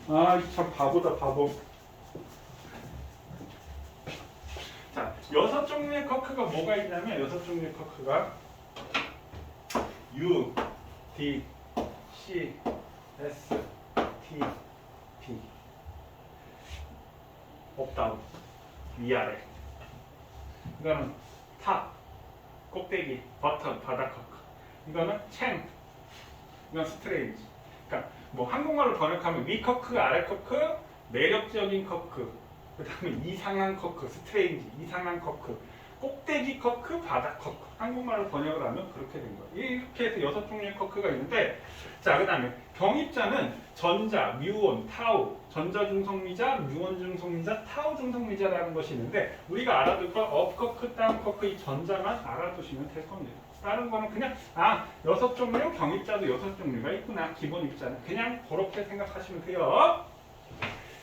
아, 참 바보다 바보. 자, 6종류의 커크가 뭐가 있냐면 6종류의 커크가 U, D, C, S, T, P. 업다운, 위아래. 이거는 탑, 꼭대기, 버튼, 바닥 커크. 이거는 챙, 이건 스트레인지. 그러니까 뭐 한국말로 번역하면 위 커크, 아래 커크, 매력적인 커크, 그 다음에 이상한 커크, 스트레인지, 이상한 커크, 꼭대기 커크, 바닥 커크. 한국말로 번역을 하면 그렇게 된 거예요. 이렇게 해서 6종류의 커크가 있는데, 자, 그 다음에 병입자는 전자, 뮤온, 타우, 전자 중성미자, 뮤온 중성미자, 타우 중성미자라는 것이 있는데, 우리가 알아둘 건 업 커크, 다운 커크 이 전자만 알아두시면 될 겁니다. 다른 거는 그냥 6종류, 병입자도 6종류가 있구나. 기본 입자는 그냥 그렇게 생각하시면 돼요.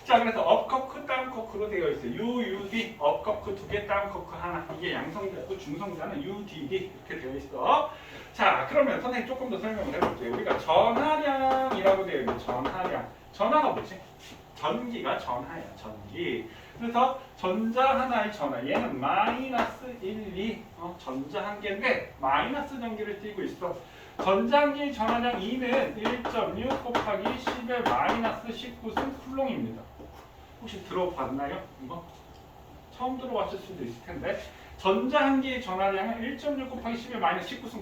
자, 그래서 업 커크, 다운 커크로 되어 있어요. U, U, D, 업 커크 2개, 다운 커크 하나. 이게 양성자고 중성자는 U, D, D 이렇게 되어 있어. 자, 그러면 선생님 조금 더 설명을 해볼게요. 우리가 전하량이라고 되어 있는 전하량. 전하가 뭐지? 전기가 전하야, 전기. 그래서 전자 하나의 전하, 얘는 마이너스 1, 2, 전자 한 개인데 마이너스 전기를 띠고 있어. 전자 한 개의 전하량 2는 1.6 곱하기 10의 마이너스 19승 쿨롱입니다. 혹시 들어봤나요? 이거? 처음 들어봤을 수도 있을 텐데 전자 한 개의 전하량은 1.6 곱하기 10의 마이너스 19승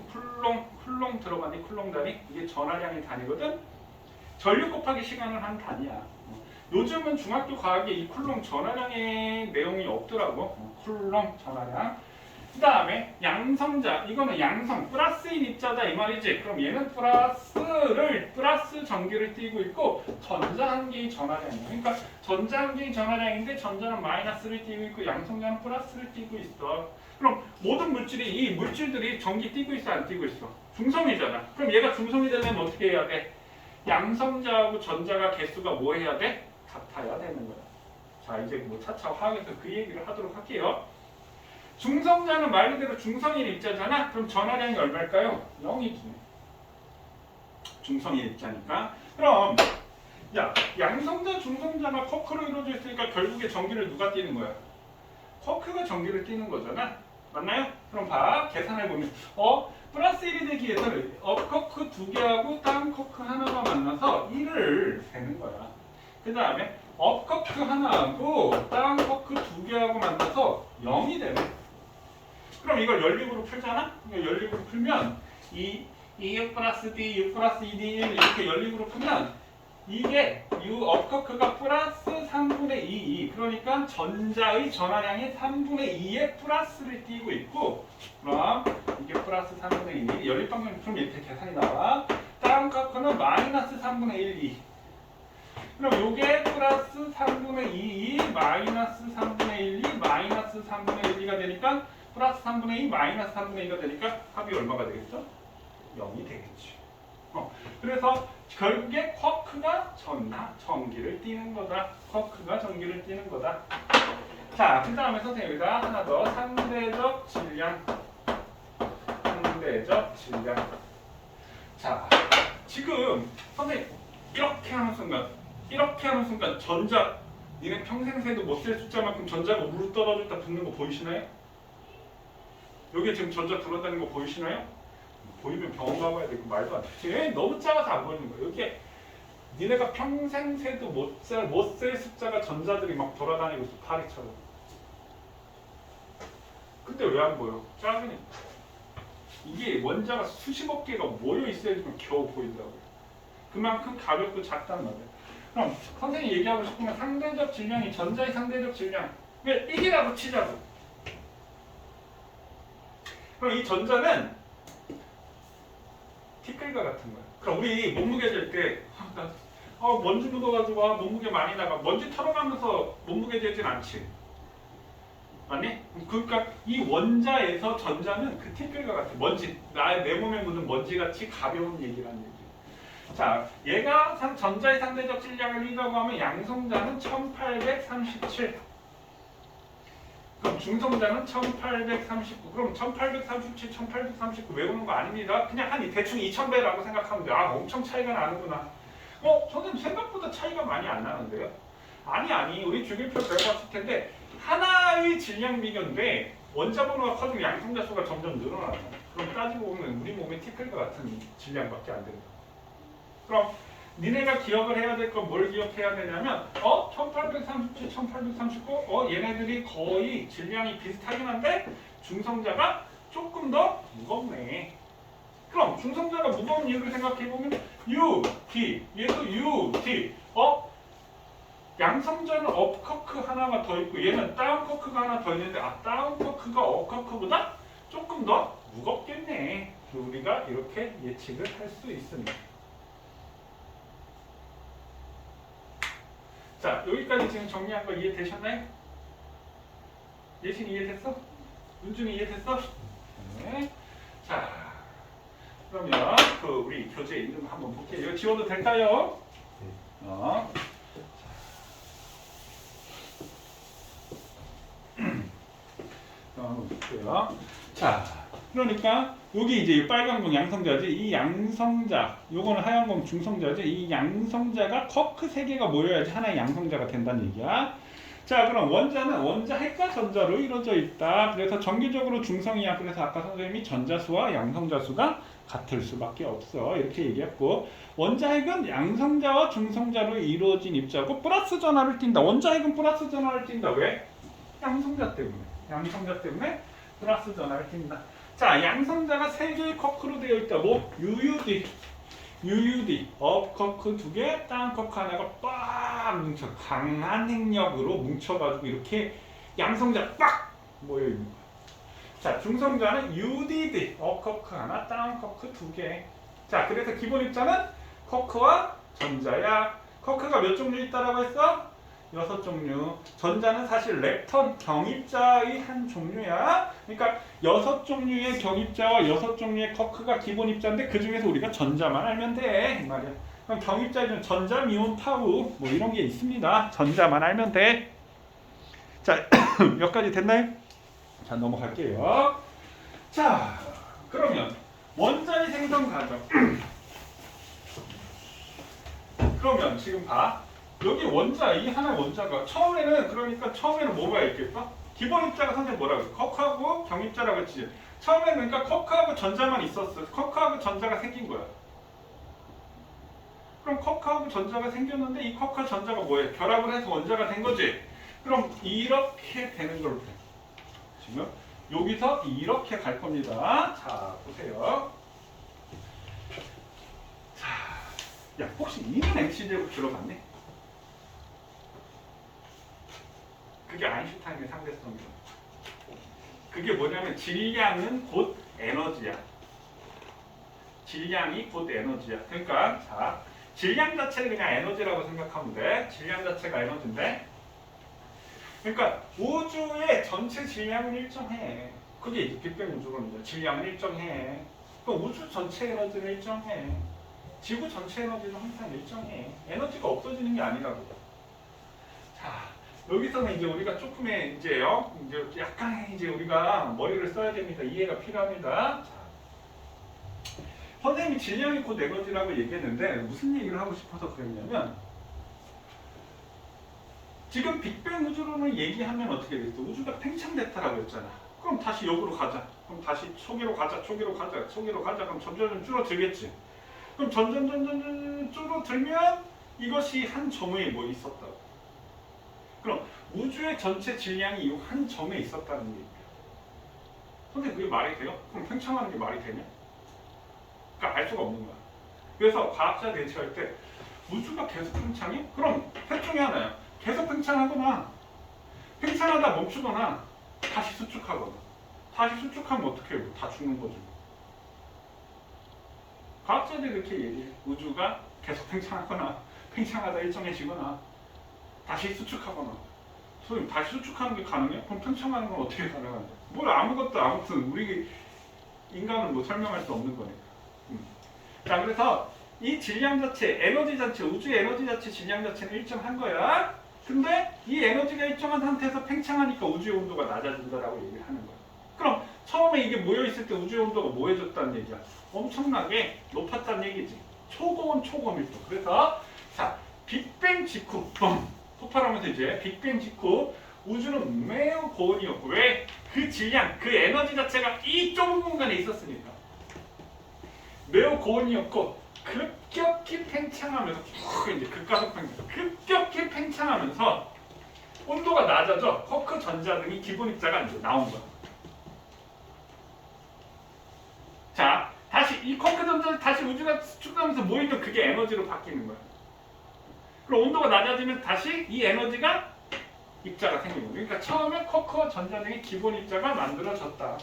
쿨롱 들어봤니? 쿨롱 단위? 이게 전하량의 단위거든? 전류 곱하기 시간을 한 단위야. 요즘은 중학교 과학에 이 쿨롱 전하량의 내용이 없더라고. 쿨롱 전하량. 그 다음에 양성자, 이거는 양성, 플러스인 입자다 이 말이지. 그럼 얘는 플러스 전기를 띠고 있고 전자 한 개의 전하량이야. 그러니까 전자 한 개의 전하량인데 전자는 마이너스를 띠고 있고 양성자는 플러스를 띠고 있어. 그럼 모든 물질이 이 물질들이 전기 띠고 있어 안 띠고 있어? 중성이잖아. 그럼 얘가 중성이 되려면 어떻게 해야 돼? 양성자하고 전자가 개수가 뭐 해야 돼? 같아야 되는 거야. 자, 이제 뭐 차차 화학에서 그 얘기를 하도록 할게요. 중성자는 말 그대로 중성인 입자잖아. 그럼 전하량이 얼마일까요? 0이지. 중성인 입자니까. 그럼 야, 양성자, 중성자가 커크로 이루어져 있으니까 결국에 전기를 누가 띠는 거야? 커크가 전기를 띠는 거잖아. 맞나요? 그럼 봐. 계산해보면 플러스 1이 되기 위해서는 업 커크 2개하고 다운 커크 하나가 만나서 1을 되는 거야. 그 다음에 업 커크 하나하고 다운 커크 2개하고 만나서 0이 되네. 그럼 이걸 연립으로 풀잖아? 이거 연립으로 풀면 2U 플러스 D, U 플러스 2D 1 이렇게 연립으로 풀면 이게 U 업커크가 플러스 3분의 2 그러니까 전자의 전하량의 3분의 2의 플러스를 띄고 있고 그럼 이게 플러스 3분의 2 연립방정을 풀면 이렇게 계산이 나와. 다운 커크는 마이너스 3분의 1, 2 그럼 요게 플러스 3분의 2, 마이너스 3분의 1, 2, 마이너스 3분의 1, 2가 되니까 플러스 3분의 2, 마이너스 3분의 2가 되니까 합이 얼마가 되겠죠? 0이 되겠지. 그래서 결국에 쿼크가 전기를 띠는 거다. 쿼크가 전기를 띠는 거다. 자, 그 다음에 선생님 여기다 하나 더 상대적 질량. 상대적 질량. 자, 지금 선생님 이렇게 하는 순간 전자 니네 평생 새도 못 셀 숫자만큼 전자가 우르르 떨어졌다 붙는 거 보이시나요? 여기 지금 전자 돌아다니는 거 보이시나요? 보이면 병원 가봐야 돼. 그 말도 안 돼. 너무 작아서 안 보이는 거야. 여기에 니네가 평생 새도 못 셀 숫자가 전자들이 막 돌아다니고 있어. 파리처럼. 근데 왜 안 보여? 작으니까. 이게 원자가 수십억 개가 모여 있어야지만 겨우 보인다고요. 그만큼 가볍고 작단 말이야. 그럼 선생님이 얘기하고 싶은 건 상대적 질량이 전자의 상대적 질량. 1이라고 치자고. 그럼 이 전자는 티끌과 같은 거야. 그럼 우리 몸무게 잴 때 먼지 묻어가지고 몸무게 많이 나가. 먼지 털어가면서 몸무게 재진 않지. 맞니? 그러니까 이 원자에서 전자는 그 티끌과 같아. 먼지, 내 몸에 묻은 먼지같이 가벼운 얘기라는 얘기. 자, 얘가 전자의 상대적 질량을 1이라고 하면 양성자는 1837. 그럼 중성자는 1839. 그럼 1837, 1839 외우는 거 아닙니다. 그냥 한 대충 2000배라고 생각하면 돼. 엄청 차이가 나는구나. 선생님 생각보다 차이가 많이 안 나는데요? 아니 우리 주기표 배워봤을 텐데 하나의 질량 비교인데 원자번호가 커지면 양성자 수가 점점 늘어나요. 그럼 따지고 보면 우리 몸의 티끌과 같은 질량밖에 안 된다. 그럼 니네가 기억을 해야 될 건 뭘 기억해야 되냐면 1837, 1839 얘네들이 거의 질량이 비슷하긴 한데 중성자가 조금 더 무겁네. 그럼 중성자가 무거운 이유를 생각해보면 U, D, 얘도 U, D 양성자는 업커크 하나가 더 있고 얘는 다운커크가 하나 더 있는데 다운커크가 업커크보다 조금 더 무겁겠네. 우리가 이렇게 예측을 할 수 있습니다. 자, 여기까지 지금 정리한 거 이해되셨나요? 예신 이해됐어? 윤준이 이해됐어? 네. 자, 그러면 우리 교재 이름 한번 볼게요. 이거 지워도 될까요? 한번 볼게요. 자, 그러니까 여기 이제 빨간 공 양성자지. 이 양성자, 요거는 하얀 공 중성자지. 이 양성자가 커크 3개가 모여야지 하나의 양성자가 된다는 얘기야. 자, 그럼 원자는 원자핵과 전자로 이루어져 있다. 그래서 정기적으로 중성이야. 그래서 아까 선생님이 전자수와 양성자수가 같을 수밖에 없어. 이렇게 얘기했고, 원자핵은 양성자와 중성자로 이루어진 입자고 플러스 전하를 띈다. 원자핵은 플러스 전하를 띈다. 왜? 양성자 때문에. 양성자 때문에 플러스 전하를 띈다. 자, 양성자가 3개의 커크로 되어 있다. 뭐? UUD, 업커크 2개, 다운커크 하나가 빡 뭉쳐. 강한 핵력으로 뭉쳐가지고 이렇게 양성자 빡 모여있는 거야. 자, 중성자는 UDD, 업커크 하나, 다운커크 2개. 자, 그래서 기본 입자는 커크와 전자야. 커크가 몇 종류 있다라고 했어? 6종류. 전자는 사실 렙턴 경입자의 한 종류야. 그러니까 6종류의 경입자와 6종류의 커크가 기본 입자인데 그 중에서 우리가 전자만 알면 돼. 이 말이야. 그럼 경입자는 전자, 미온, 타우 뭐 이런 게 있습니다. 전자만 알면 돼. 자, 여기까지 됐나요? 자, 넘어갈게요. 자, 그러면 원자의 생성 과정. 그러면 지금 봐. 여기 원자, 이 하나의 원자가 처음에는 뭐가 있겠어? 기본 입자가 선생님 뭐라고 했어? 커크하고 경입자라고 했지. 처음에는 그러니까 커크하고 전자만 있었어. 커크하고 전자가 생긴 거야. 그럼 커크하고 전자가 생겼는데 이 커크와 전자가 뭐예요? 결합을 해서 원자가 된 거지. 그럼 이렇게 되는 걸로 돼. 지금 여기서 이렇게 갈 겁니다. 자, 보세요. 자, 야, 혹시 이는 MC제곱 들어봤니? 그게 아인슈타인의 상대성이야. 그게 뭐냐면 질량은 곧 에너지야. 질량이 곧 에너지야. 그러니까 자, 질량 자체를 그냥 에너지라고 생각하면 돼. 질량 자체가 에너지인데, 그러니까 우주의 전체 질량은 일정해. 그게 이제 빅뱅 우주론이죠. 질량은 일정해. 그럼 우주 전체 에너지는 일정해. 지구 전체 에너지는 항상 일정해. 에너지가 없어지는 게 아니라고. 자, 여기서는 이제 우리가 조금의 이제 약간 이제 우리가 머리를 써야 됩니다. 이해가 필요합니다. 자, 선생님이 질량이 곧 에너지라고 얘기했는데 무슨 얘기를 하고 싶어서 그랬냐면, 지금 빅뱅 우주론을 얘기하면 어떻게 됐어? 우주가 팽창됐다라고 했잖아. 그럼 다시 역으로 가자. 그럼 다시 초기로 가자. 그럼 점점 줄어들겠지. 그럼 점점 줄어들면 이것이 한 점에 뭐 있었다고. 그럼 우주의 전체 질량이 이 한 점에 있었다는 얘기예요. 선생님 그게 말이 돼요? 그럼 팽창하는 게 말이 되냐? 그러니까 알 수가 없는 거야. 그래서 과학자들이 예측할 때 우주가 계속 팽창해? 그럼 셋 중에 하나야. 계속 팽창하거나 팽창하다 멈추거나 다시 수축하거나. 다시 수축하면 어떻게 해요? 다 죽는 거죠. 과학자들이 이렇게 얘기해. 우주가 계속 팽창하거나 팽창하다 일정해지거나 다시 수축하거나. 선생님 다시 수축하는 게 가능해? 그럼 팽창하는 건 어떻게 가능한데? 뭘 아무것도 아무튼 우리 인간은 뭐 설명할 수 없는 거니까. 자, 그래서 이 질량 자체, 에너지 자체, 우주의 에너지 자체 질량 자체는 일정한 거야. 근데 이 에너지가 일정한 상태에서 팽창하니까 우주의 온도가 낮아진다라고 얘기를 하는 거야. 그럼 처음에 이게 모여있을 때 우주의 온도가 뭐해졌다는 얘기야? 엄청나게 높았다는 얘기지. 초고온 초고밀도. 그래서 자, 빅뱅 직후 뻥 폭발하면서 이제 빅뱅 직후 우주는 매우 고온이었고 왜? 그 질량, 그 에너지 자체가 이 좁은 공간에 있었으니까 매우 고온이었고 급격히 팽창하면서 이제 극가속 팽창 급격히 팽창하면서 온도가 낮아져 쿼크 전자 등이 기본 입자가 이제 나온 거야. 자, 다시 이 쿼크 전자 다시 우주가 수축하면서 모이면 그게 에너지로 바뀌는 거야. 그럼 온도가 낮아지면 다시 이 에너지가 입자가 생기는 거야. 그러니까 처음에 쿼크와 전자 등의 기본 입자가 만들어졌다.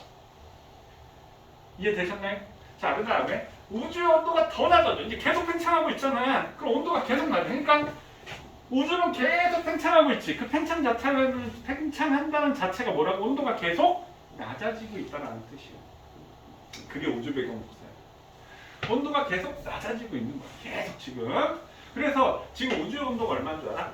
이해되셨나요? 자, 그 다음에 우주의 온도가 더 낮아져. 이제 계속 팽창하고 있잖아. 그럼 온도가 계속 낮아. 그러니까 우주는 계속 팽창하고 있지. 그 팽창한다는 자체가 뭐라고? 온도가 계속 낮아지고 있다는 뜻이야. 그게 우주 배경 복사야. 온도가 계속 낮아지고 있는 거야. 계속 지금. 그래서 지금 우주의 온도가 얼마인 줄 알아?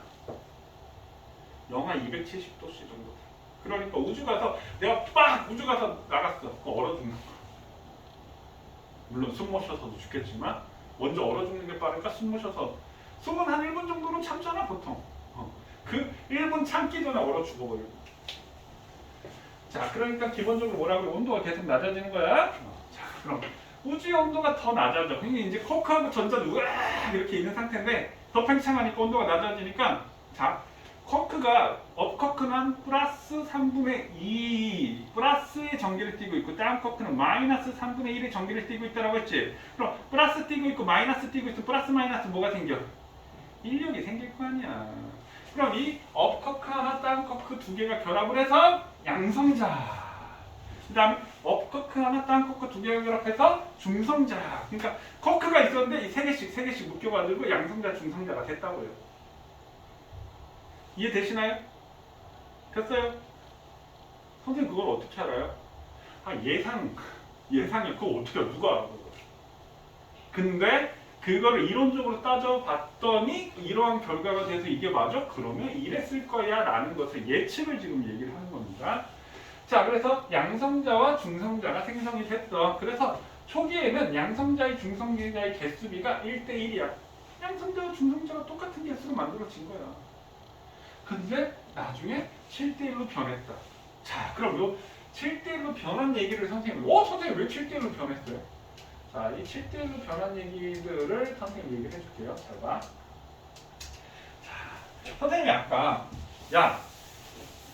영하 270도씨 정도. 그러니까 우주 가서 내가 우주 가서 나갔어. 얼어 죽는 거야. 물론 숨 못 쉬어서도 죽겠지만 먼저 얼어 죽는 게 빠르니까 숨 못 쉬어서 숨은 한 1분 정도는 참잖아 보통. 그 1분 참기 전에 얼어 죽어버려. 자, 그러니까 기본적으로 뭐라고? 온도가 계속 낮아지는 거야. 자, 그럼 우주의 온도가 더 낮아져. 그러니까 이제 쿼크하고 전자도 우악 이렇게 있는 상태인데 더 팽창하니까 온도가 낮아지니까 자, 업쿼크는 플러스 3분의 2 플러스의 전기를 띠고 있고 다운 쿼크는 마이너스 3분의 1의 전기를 띠고 있다고 했지. 그럼 플러스 띠고 있고 마이너스 띠고 있으면 플러스 마이너스 뭐가 생겨? 인력이 생길 거 아니야. 그럼 이 업쿼크 하나 다운 쿼크 두 개가 결합을 해서 양성자. 그 다음에 업쿼크 하나 다운 쿼크 두 개가 결합해서 중성자. 그러니까 쿼크가 있었는데 이 세 개씩 묶여가지고 양성자 중성자가 됐다고요. 이해되시나요? 됐어요? 선생님 그걸 어떻게 알아요? 예상이요. 그거 어떻게 알아? 누가 알아? 근데 그거를 이론적으로 따져봤더니 이러한 결과가 돼서 이게 맞아? 그러면 이랬을 거야 라는 것을 예측을 지금 얘기를 하는 겁니다. 자, 그래서 양성자와 중성자가 생성이 됐어. 그래서 초기에는 양성자의 중성자의 개수비가 1대1이야. 양성자와 중성자가 똑같은 개수로 만들어진 거야. 근데 나중에 7대1로 변했다. 자, 그럼 요 7대1로 변한 얘기를 선생님 왜 7대1로 변했어요? 자, 이 7대1로 변한 얘기들을 선생님이 얘기를 해줄게요. 잘 봐. 자, 선생님이 아까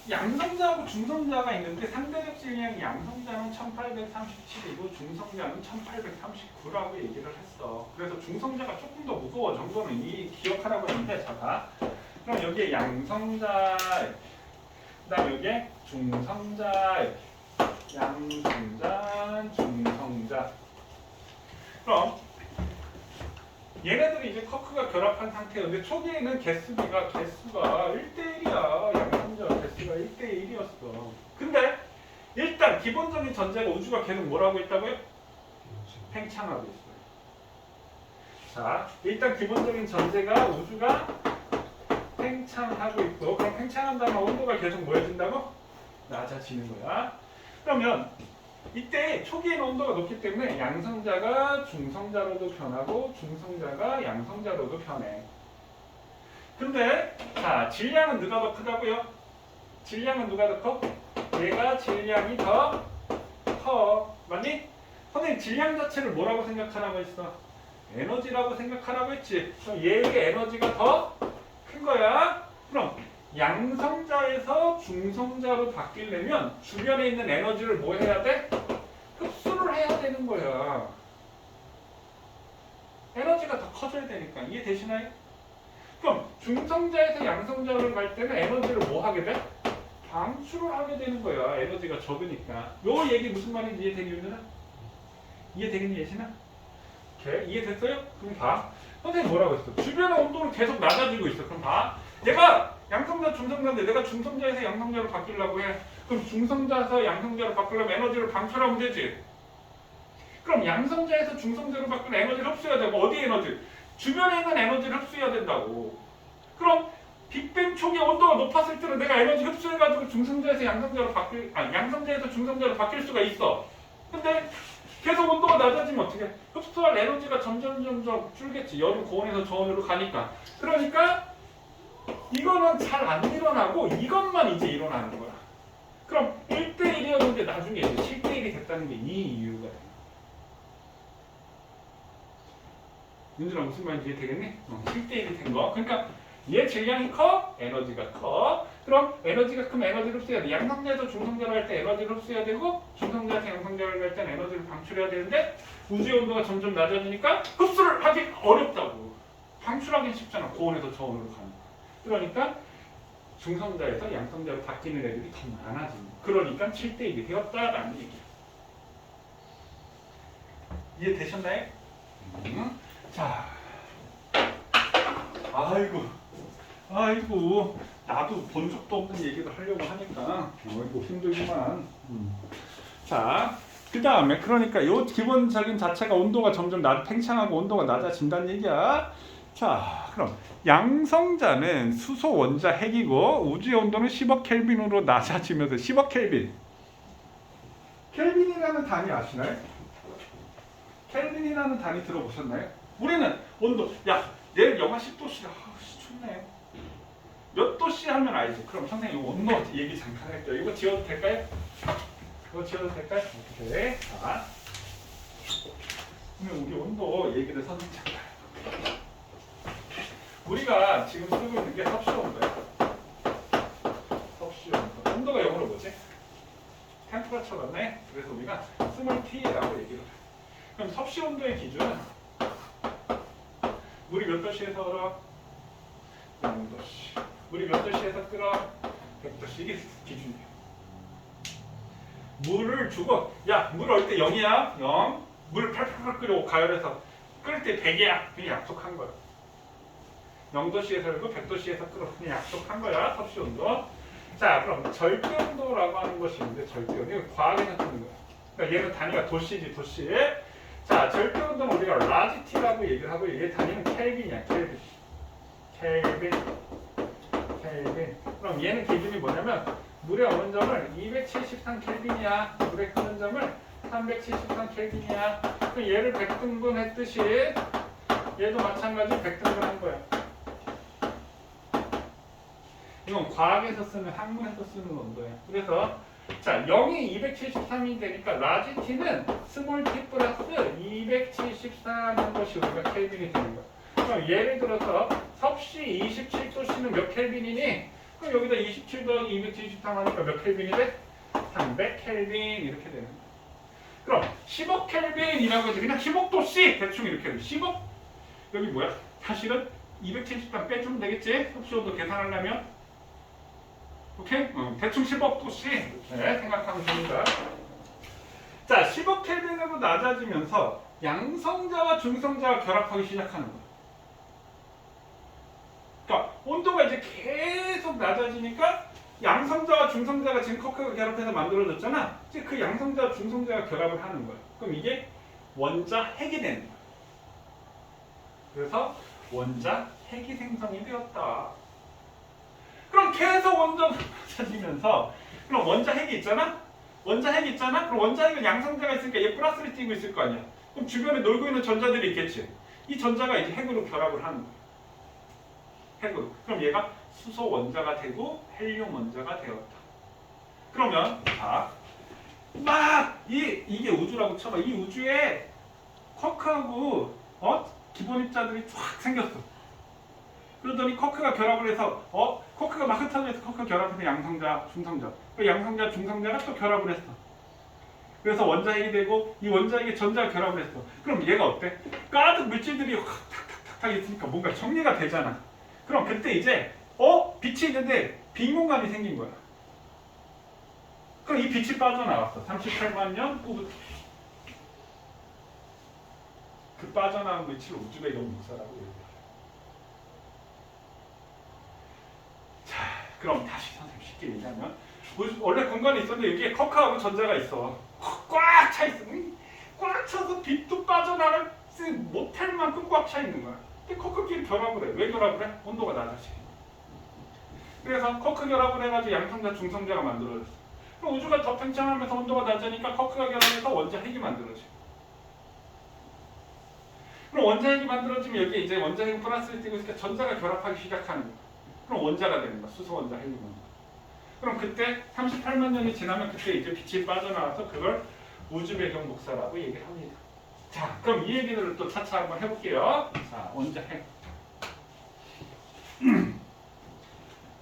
양성자하고 중성자가 있는데 상대적 질량이 양성자는 1837이고 중성자는 1839라고 얘기를 했어. 그래서 중성자가 조금 더 무거워 정도는 이 기억하라고 했는데 자 봐. 그럼 여기에 양성자, 그 다음 여기에 중성자, 양성자, 중성자. 그럼 얘네들이 이제 쿼크가 결합한 상태였는데 초기에는 개수가 1대1이야. 양성자 개수가 1대1이었어. 근데 일단 기본적인 전제가 우주가 계속 뭐라고 있다고요? 팽창하고 있어요. 자, 일단 기본적인 전제가 우주가 팽창하고 있고, 그럼 팽창한다면 온도가 계속 뭐해진다고? 낮아지는 거야. 그러면 이때 초기에는 온도가 높기 때문에 양성자가 중성자로도 변하고 중성자가 양성자로도 변해. 근데 자, 질량은 누가 더 크다고요? 질량은 누가 더 커? 얘가 질량이 더 커. 맞니? 선생님 질량 자체를 뭐라고 생각하라고 했어? 에너지라고 생각하라고 했지. 그럼 얘의 에너지가 더 큰 거야. 그럼 양성자에서 중성자로 바뀌려면 주변에 있는 에너지를 뭐 해야 돼? 흡수를 해야 되는 거야. 에너지가 더 커져야 되니까. 이해되시나요? 그럼 중성자에서 양성자로 갈 때는 에너지를 뭐 하게 돼? 방출을 하게 되는 거야. 에너지가 적으니까. 요 얘기 무슨 말인지 이해되겠나? 이해되겠니 예시나? 오케이. 이해됐어요? 그럼 봐. 선생님 뭐라고 했어? 주변의 온도는 계속 낮아지고 있어. 그럼 봐. 내가 양성자, 중성자인데 내가 중성자에서 양성자로 바뀌려고 해. 그럼 중성자에서 양성자로 바꾸려면 에너지를 방출하면 되지. 그럼 양성자에서 중성자로 바꾸는 에너지를 흡수해야 되고 어디 에너지? 주변에 있는 에너지를 흡수해야 된다고. 그럼 빅뱅 초기 온도가 높았을 때는 내가 에너지 흡수해가지고 중성자에서 양성자로 양성자에서 중성자로 바뀔 수가 있어. 근데 계속 온도가 낮아지면 어떻게? 흡수할 에너지가 점점 줄겠지. 열은 고온에서 저온으로 가니까. 그러니까 이거는 잘 안 일어나고 이것만 이제 일어나는 거야. 그럼 1대1이었는데 나중에 이제 7대1이 됐다는 게 이 이유가 돼. 윤준아 무슨 말인지 이해되겠니? 7대1이 된 거. 그러니까 얘 질량이 커, 에너지가 커. 그럼 에너지가 크면 에너지를 흡수해야 돼. 양성자에서 중성자로 할 때 에너지를 흡수해야 되고 중성자에서 양성자로 할 때는 에너지를 방출해야 되는데 우주의 온도가 점점 낮아지니까 흡수를 하기 어렵다고. 방출하기는 쉽잖아. 고온에서 저온으로 가니까. 그러니까 중성자에서 양성자로 바뀌는 애들이 더 많아진다. 그러니까 7대1이 되었다라는 얘기야. 이해되셨나요? 자, 아이고, 나도 본 적도 없는 얘기를 하려고 하니까 아이고 힘들구만. 자, 그 다음에 그러니까 요 기본적인 자체가 온도가 점점 팽창하고 온도가 낮아진다는 얘기야. 자, 그럼 양성자는 수소 원자 핵이고 우주의 온도는 10억 켈빈으로 낮아지면서 10억 켈빈. 켈빈이라는 단위 아시나요? 켈빈이라는 단위 들어보셨나요? 우리는 온도, 야, 내일 영하 10도씨라, 춥네. 몇 도씨 하면 알지. 그럼 선생님 온도 얘기 잠깐 할게요. 이거 지워도 될까요? 이거 지워도 될까요? 오케이. 자, 그러면 우리 온도 얘기를 선생님 잠깐. 우리가 지금 쓰고 있는 게 섭씨 온도야. 섭씨 온도. 온도가 영어로 뭐지? 템퍼러처 맞네? 그래서 우리가 스몰 T라고 얘기를 해. 그럼 섭씨 온도의 기준은 물이 몇 도씨에서 얼어? 0도씨. 물이 몇 도씨에서 끓어? 100도씨. 이게 기준이에요. 물을 주고, 야, 물 얼 때 0이야? 0. 물 팔팔 끓여 가열해서 끓을 때 100이야. 그냥 약속한 거야. 0도씨에서 열고 100도씨에서 끓어. 그냥 약속한 거야. 섭씨 온도. 자, 그럼 절대 온도라고 하는 것이 있는데 절대 온도. 이거 과학에서 쓰는 거야. 그러니까 얘는 단위가 도씨지, 도씨. 자, 절대 온도는 우리가 라지티라고 얘기를 하고 얘 단위는 켈빈이야, 켈빈. 켈빈. 그럼 얘는 기준이 뭐냐면 물의 어는 점을 273 켈빈이야. 물의 끄는 점을 373 켈빈이야. 그럼 얘를 100등분 했듯이 얘도 마찬가지 100등분 한 거야. 이건 과학에서 쓰는, 학문에서 쓰는 온도야. 그래서 자, 0이 273이 되니까 라지 T는 스몰 T 플러스 273 한 것이 우리가 켈빈이 되는 거야. 그럼 예를 들어서 섭씨 27도씨는 몇 켈빈이니? 그럼 여기다 27 더하기 273 하니까 몇 켈빈이 돼? 300 켈빈 이렇게 되는 거야. 그럼 10억 켈빈이라고 해서 그냥 10억 도씨 대충 이렇게 돼. 10억? 여기 뭐야? 사실은 273 빼주면 되겠지? 섭씨 온도 계산하려면? 오케이? 대충 10억 도씨 네, 생각하면 됩니다. 자, 10억 켈빈으로 낮아지면서 양성자와 중성자가 결합하기 시작하는 거야. 그러니까 온도가 이제 계속 낮아지니까 양성자와 중성자가 지금 커크가 결합해서 만들어졌잖아. 이제 그 양성자와 중성자가 결합을 하는 거야. 그럼 이게 원자 핵이 되는 거야. 그래서 원자 핵이 생성이 되었다. 그럼 계속 온도가 낮아지면서 그럼 원자 핵이 있잖아? 원자 핵이 있잖아? 그럼 원자 핵은 양성자가 있으니까 얘 플러스를 띄고 있을 거 아니야. 그럼 주변에 놀고 있는 전자들이 있겠지. 이 전자가 이제 핵으로 결합을 하는 거야. 핵으로. 그럼 얘가 수소 원자가 되고 헬륨 원자가 되었다. 그러면 자, 막 이게 우주라고 쳐봐. 이 우주에 쿼크하고 기본 입자들이 쫙 생겼어. 그러더니 쿼크가 결합을 해서 쿼크가 막 흩어져서 쿼크가 결합해서 양성자, 중성자. 그 양성자, 중성자가 또 결합을 했어. 그래서 원자핵이 되고 이 원자핵에 전자가 결합을 했어. 그럼 얘가 어때? 가득 물질들이 탁탁탁탁 있으니까 뭔가 정리가 되잖아. 그럼 그때 이제 빛이 있는데 빈 공간이 생긴 거야. 그럼 이 빛이 빠져나왔어. 38만 년 후부터. 그 빠져나온 물질을 우주의 연목사라고 얘기해요. 자, 그럼 다시 선생님 쉽게 얘기하면 원래 공간이 있었는데 여기에 쿼크하고 전자가 있어. 꽉 차 있어. 꽉 차서 빛도 빠져나가지 못할 만큼 꽉 차 있는 거야. 근데 쿼크끼리 결합을 해. 왜 결합을 해? 온도가 낮아지게. 그래서 쿼크 결합을 해가지고 양성자, 중성자가 만들어졌어. 그럼 우주가 더 팽창하면서 온도가 낮으니까 쿼크가 결합해서 원자 핵이 만들어져. 그럼 원자핵이 만들어지면 여기에 이제 원자핵 플러스를 띄고 있으니까 전자가 결합하기 시작하는 거야. 그럼 원자가 되는 거야. 수소 원자, 헬륨 원자. 그럼 그때 38만 년이 지나면 그때 이제 빛이 빠져나와서 그걸 우주 배경 복사라고 얘기를 합니다. 자, 그럼 이 얘기들을 또 차차 한번 해볼게요. 자, 원자핵.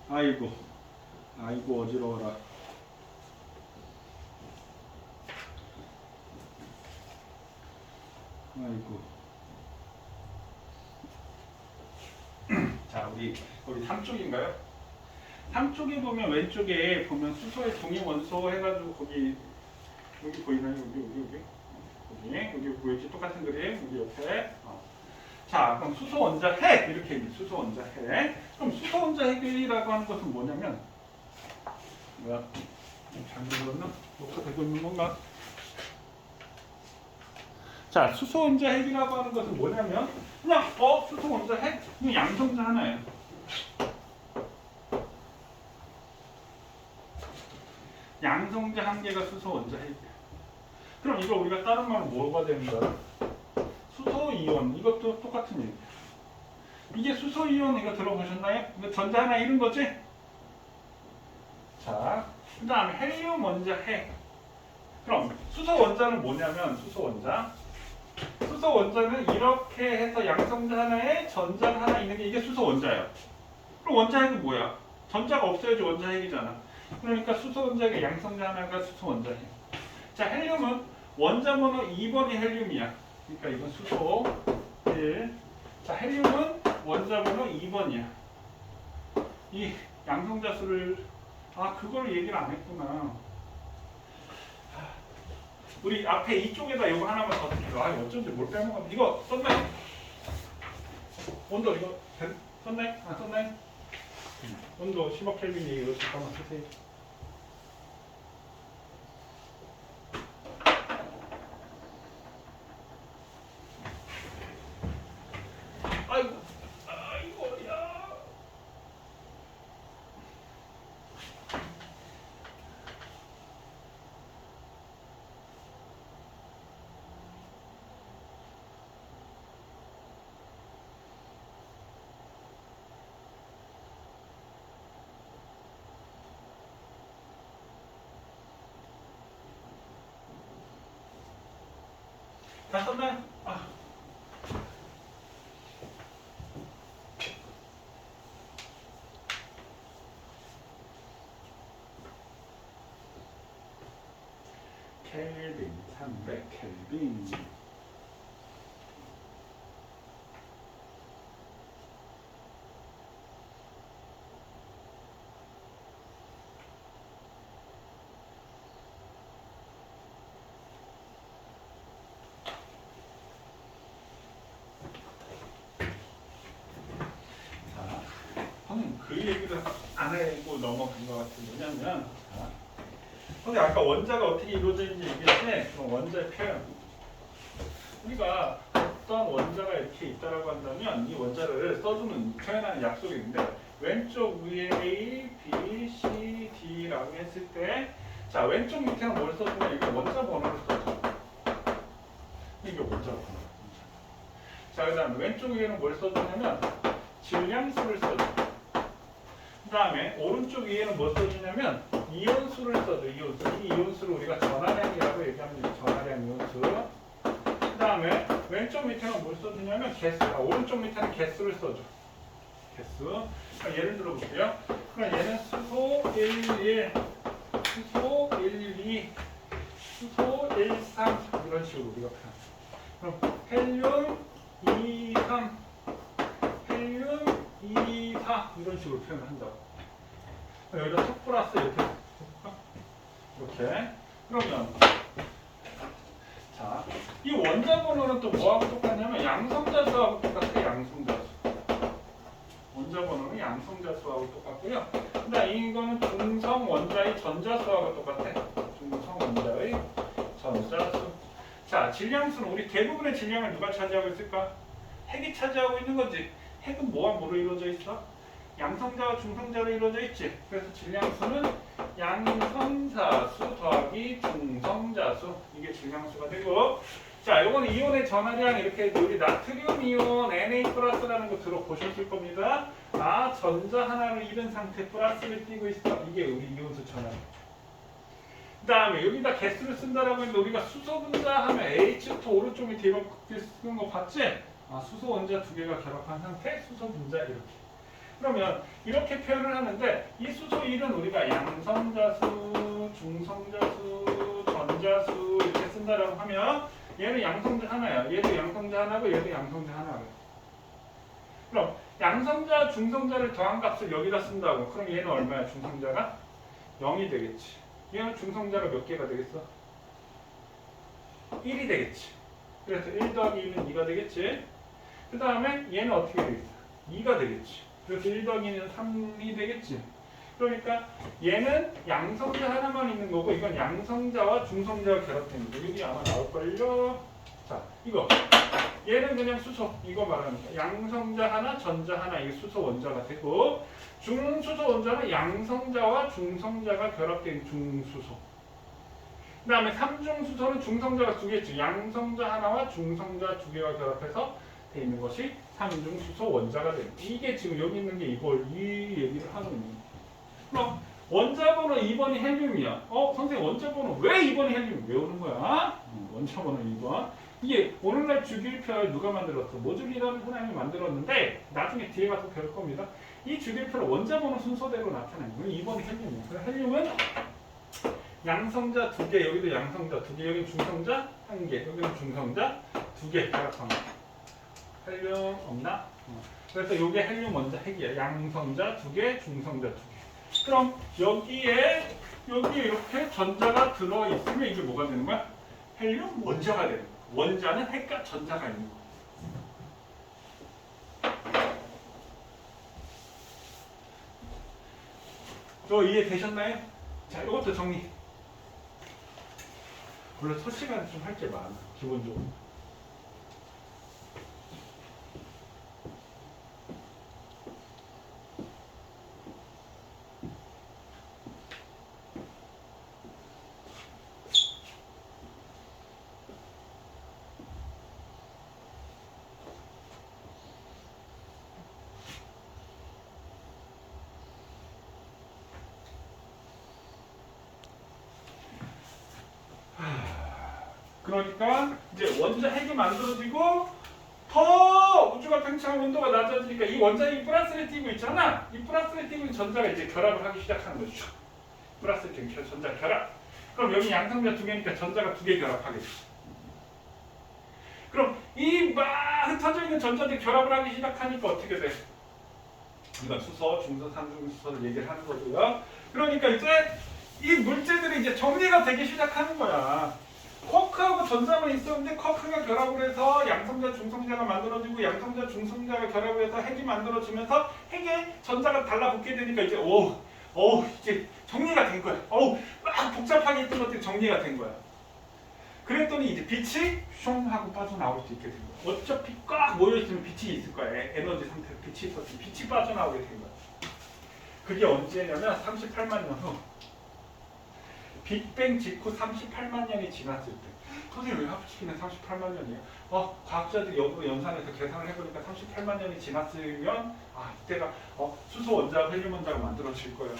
아이고 어지러워라. 아이고. 자, 우리 3쪽인가요? 3쪽에 보면 왼쪽에 보면 수소의 동위 원소 해가지고 거기 여기 보이나요? 여기 보이지? 똑같은 그림 여기 옆에. 자, 그럼 수소 원자핵 이렇게 있는 수소 원자핵. 그럼 수소 원자핵이라고 하는 것은 뭐냐면 뭐야? 잘못 들었나? 뭐가 되고 있는 건가? 자, 수소 원자핵이라고 하는 것은 뭐냐면 그냥 수소 원자핵 이거 양성자 하나예요. 양성자 한 개가 수소 원자핵이에요. 그럼 이거 우리가 다른 말로 뭐가 되는 거야? 수소 이온 이것도 똑같은 얘기예요. 이게 수소 이온 이거 들어보셨나요? 이거 전자 하나 잃은 거지? 자, 그 다음에 헬륨 원자핵. 그럼 수소 원자는 뭐냐면 수소 원자는 이렇게 해서 양성자 하나에 전자가 하나 있는 게 이게 수소 원자예요. 그럼 원자핵은 뭐야? 전자가 없어야지 원자핵이잖아. 그러니까 수소 원자의 양성자 하나가 수소 원자핵. 자, 헬륨은 원자 번호 2번이 헬륨이야. 그러니까 이건 수소 1. 자, 헬륨은 원자 번호 2번이야. 이 양성자 수를 그걸 얘기를 안 했구나. 우리 앞에 이쪽에다 이거 하나만 더 드릴게요. 어쩐지 뭘 빼먹었네. 이거 썼나요? 온도 이거 썼나요? 썼나요? 온도 10억 켈빈이 이거 잠깐만 쓰세요. 아이고야. 다 썼나요? 켈빈 300 켈빈. 그 얘기를 안 하고 넘어간 것 같은 뭐냐면 근데 아까 원자가 어떻게 이루어져 있는지 얘기했는데 그럼 원자의 표현 우리가 어떤 원자가 이렇게 있다라고 한다면 이 원자를 써주는 표현하는 약속이 있는데 왼쪽 위에 A, B, C, D라고 했을 때 자 왼쪽 밑에는 뭘 써주냐 이게 원자 번호를 써줘. 이게 원자 번호. 자 그다음 왼쪽 위에는 뭘 써주냐면 질량수를 써줘. 그 다음에 오른쪽 위에는 뭐 써주냐면 이온수를 써줘. 이온수. 이 이온수를 우리가 전하량이라고 얘기합니다. 전하량 이온수. 그 다음에 왼쪽 밑에는 뭘 써주냐면 개수. 오른쪽 밑에는 개수를 써줘. 개수. 예를 들어 볼게요. 그럼 얘는 수소 11, 수소 12, 수소 13 이런 식으로 우리가 표현. 그럼 헬륨 23, 헬륨 24 이런 식으로 표현을 한다고. 여기다 톡 플러스 이렇게 그러면 자, 이 원자 번호는 또 뭐하고 똑같냐면 양성자 수하고 똑같아. 양성자 수. 원자 번호는 양성자 수하고 똑같고요. 그다음 이거는 중성 원자의 전자 수하고 똑같아. 중성 원자의 전자 수. 자, 질량수는 우리 대부분의 질량을 누가 차지하고 있을까? 핵이 차지하고 있는 거지. 핵은 뭐와 뭐로 이루어져 있어? 양성자와 중성자로 이루어져 있지. 그래서 질량수는 양성자수 더하기 중성자수 이게 질량수가 되고 자, 요거는 이온의 전하량 이렇게 우리 나트륨 이온 Na 플러스라는 거 들어보셨을 겁니다. 아, 전자 하나를 잃은 상태 플러스를 띄고 있어. 이게 우리 이온수 전하량. 그 다음에 여기다 개수를 쓴다라고 했는데 우리가 수소 분자 하면 H2 오른쪽 밑에 이거 쓰는 거 봤지? 아, 수소 원자 두 개가 결합한 상태 수소 분자 이렇게. 그러면 이렇게 표현을 하는데 이 수소 1은 우리가 양성자수, 중성자수, 전자수 이렇게 쓴다라고 하면 얘는 양성자 하나야. 얘도 양성자 하나고 얘도 양성자 하나고. 그럼 양성자, 중성자를 더한 값을 여기다 쓴다고. 그럼 얘는 얼마야? 중성자가? 0이 되겠지. 얘는 중성자가 몇 개가 되겠어? 1이 되겠지. 그래서 1 더하기 1은 2가 되겠지. 그 다음에 얘는 어떻게 되겠어? 2가 되겠지. 그래서 1 더하기 2는 3이 되겠지. 그러니까 얘는 양성자 하나만 있는 거고 이건 양성자와 중성자가 결합된 거고 여기 아마 나올걸요. 자, 이거 얘는 그냥 수소 이거 말하는 거야. 양성자 하나, 전자 하나 이게 수소 원자가 되고 중수소 원자는 양성자와 중성자가 결합된 중수소. 그 다음에 삼중수소는 중성자가 두 개지. 양성자 하나와 중성자 두 개가 결합해서 돼 있는 것이 삼중수소 원자가 되는 거야. 이게 지금 여기 있는 게 이걸 이 얘기를 하는 거야. 그럼 원자번호 2번이 헬륨이야. 선생님 원자번호 왜 2번이 헬륨? 외우는 거야. 원자번호 2번. 이게 오늘날 주기율표를 누가 만들었어? 모듈이라는 사람이 만들었는데 나중에 뒤에 가서 배울 겁니다. 이 주기율표를 원자번호 순서대로 나타내는 거예요. 2번이 헬륨이야. 그래서 헬륨은 양성자 2개, 여기도 양성자 2개, 여기는 중성자 1개, 여기는 중성자 2개 결합한 거. 헬륨 없나? 그래서 이게 헬륨 원자 핵이야. 양성자 2개, 중성자 2개. 그럼 여기에 이렇게 전자가 들어있으면 이게 뭐가 되는 거야? 헬륨 원자가 되는 거야. 원자는 핵과 전자가 있는 거야. 이해되셨나요? 자, 이것도 정리. 물론 첫 시간에 좀 할 게 많아, 기본적으로. 그러니까 이제 원자 핵이 만들어지고 더 우주가 팽창한 온도가 낮아지니까 이 원자핵이 플러스를 띄고 있잖아. 이 플러스를 띄고 있는 전자가 이제 결합을 하기 시작하는 거죠. 플러스를 띄고 전자 결합. 그럼 여기 양성자 2개니까 전자가 2개 결합하겠지. 그럼 이 막 흩어져 있는 전자들이 결합을 하기 시작하니까 어떻게 돼? 이건 수소, 중소, 삼중수소를 얘기를 하는 거고요. 그러니까 이제 이 물질들이 이제 정리가 되기 시작하는 거야. 쿼크하고 전자만 있었는데 쿼크가 결합을 해서 양성자, 중성자가 만들어지고 양성자, 중성자가 결합을 해서 핵이 만들어지면서 핵에 전자가 달라붙게 되니까 이제 이제 정리가 된 거야. 막 복잡하게 있던 것들이 정리가 된 거야. 그랬더니 이제 빛이 숑 하고 빠져나올 수 있게 된 거야. 어차피 꽉 모여있으면 빛이 있을 거야. 에너지 상태로 빛이 있었으면 빛이 빠져나오게 된 거야. 그게 언제냐면 38만 년 후. 빅뱅 직후 38만 년이 지났을 때. 선생님 왜 합치기는 38만 년이에요? 과학자들이 역으로 연산해서 계산을 해보니까 38만 년이 지났으면 이때가 수소 원자가 헬륨 원자가 만들어질 거예요.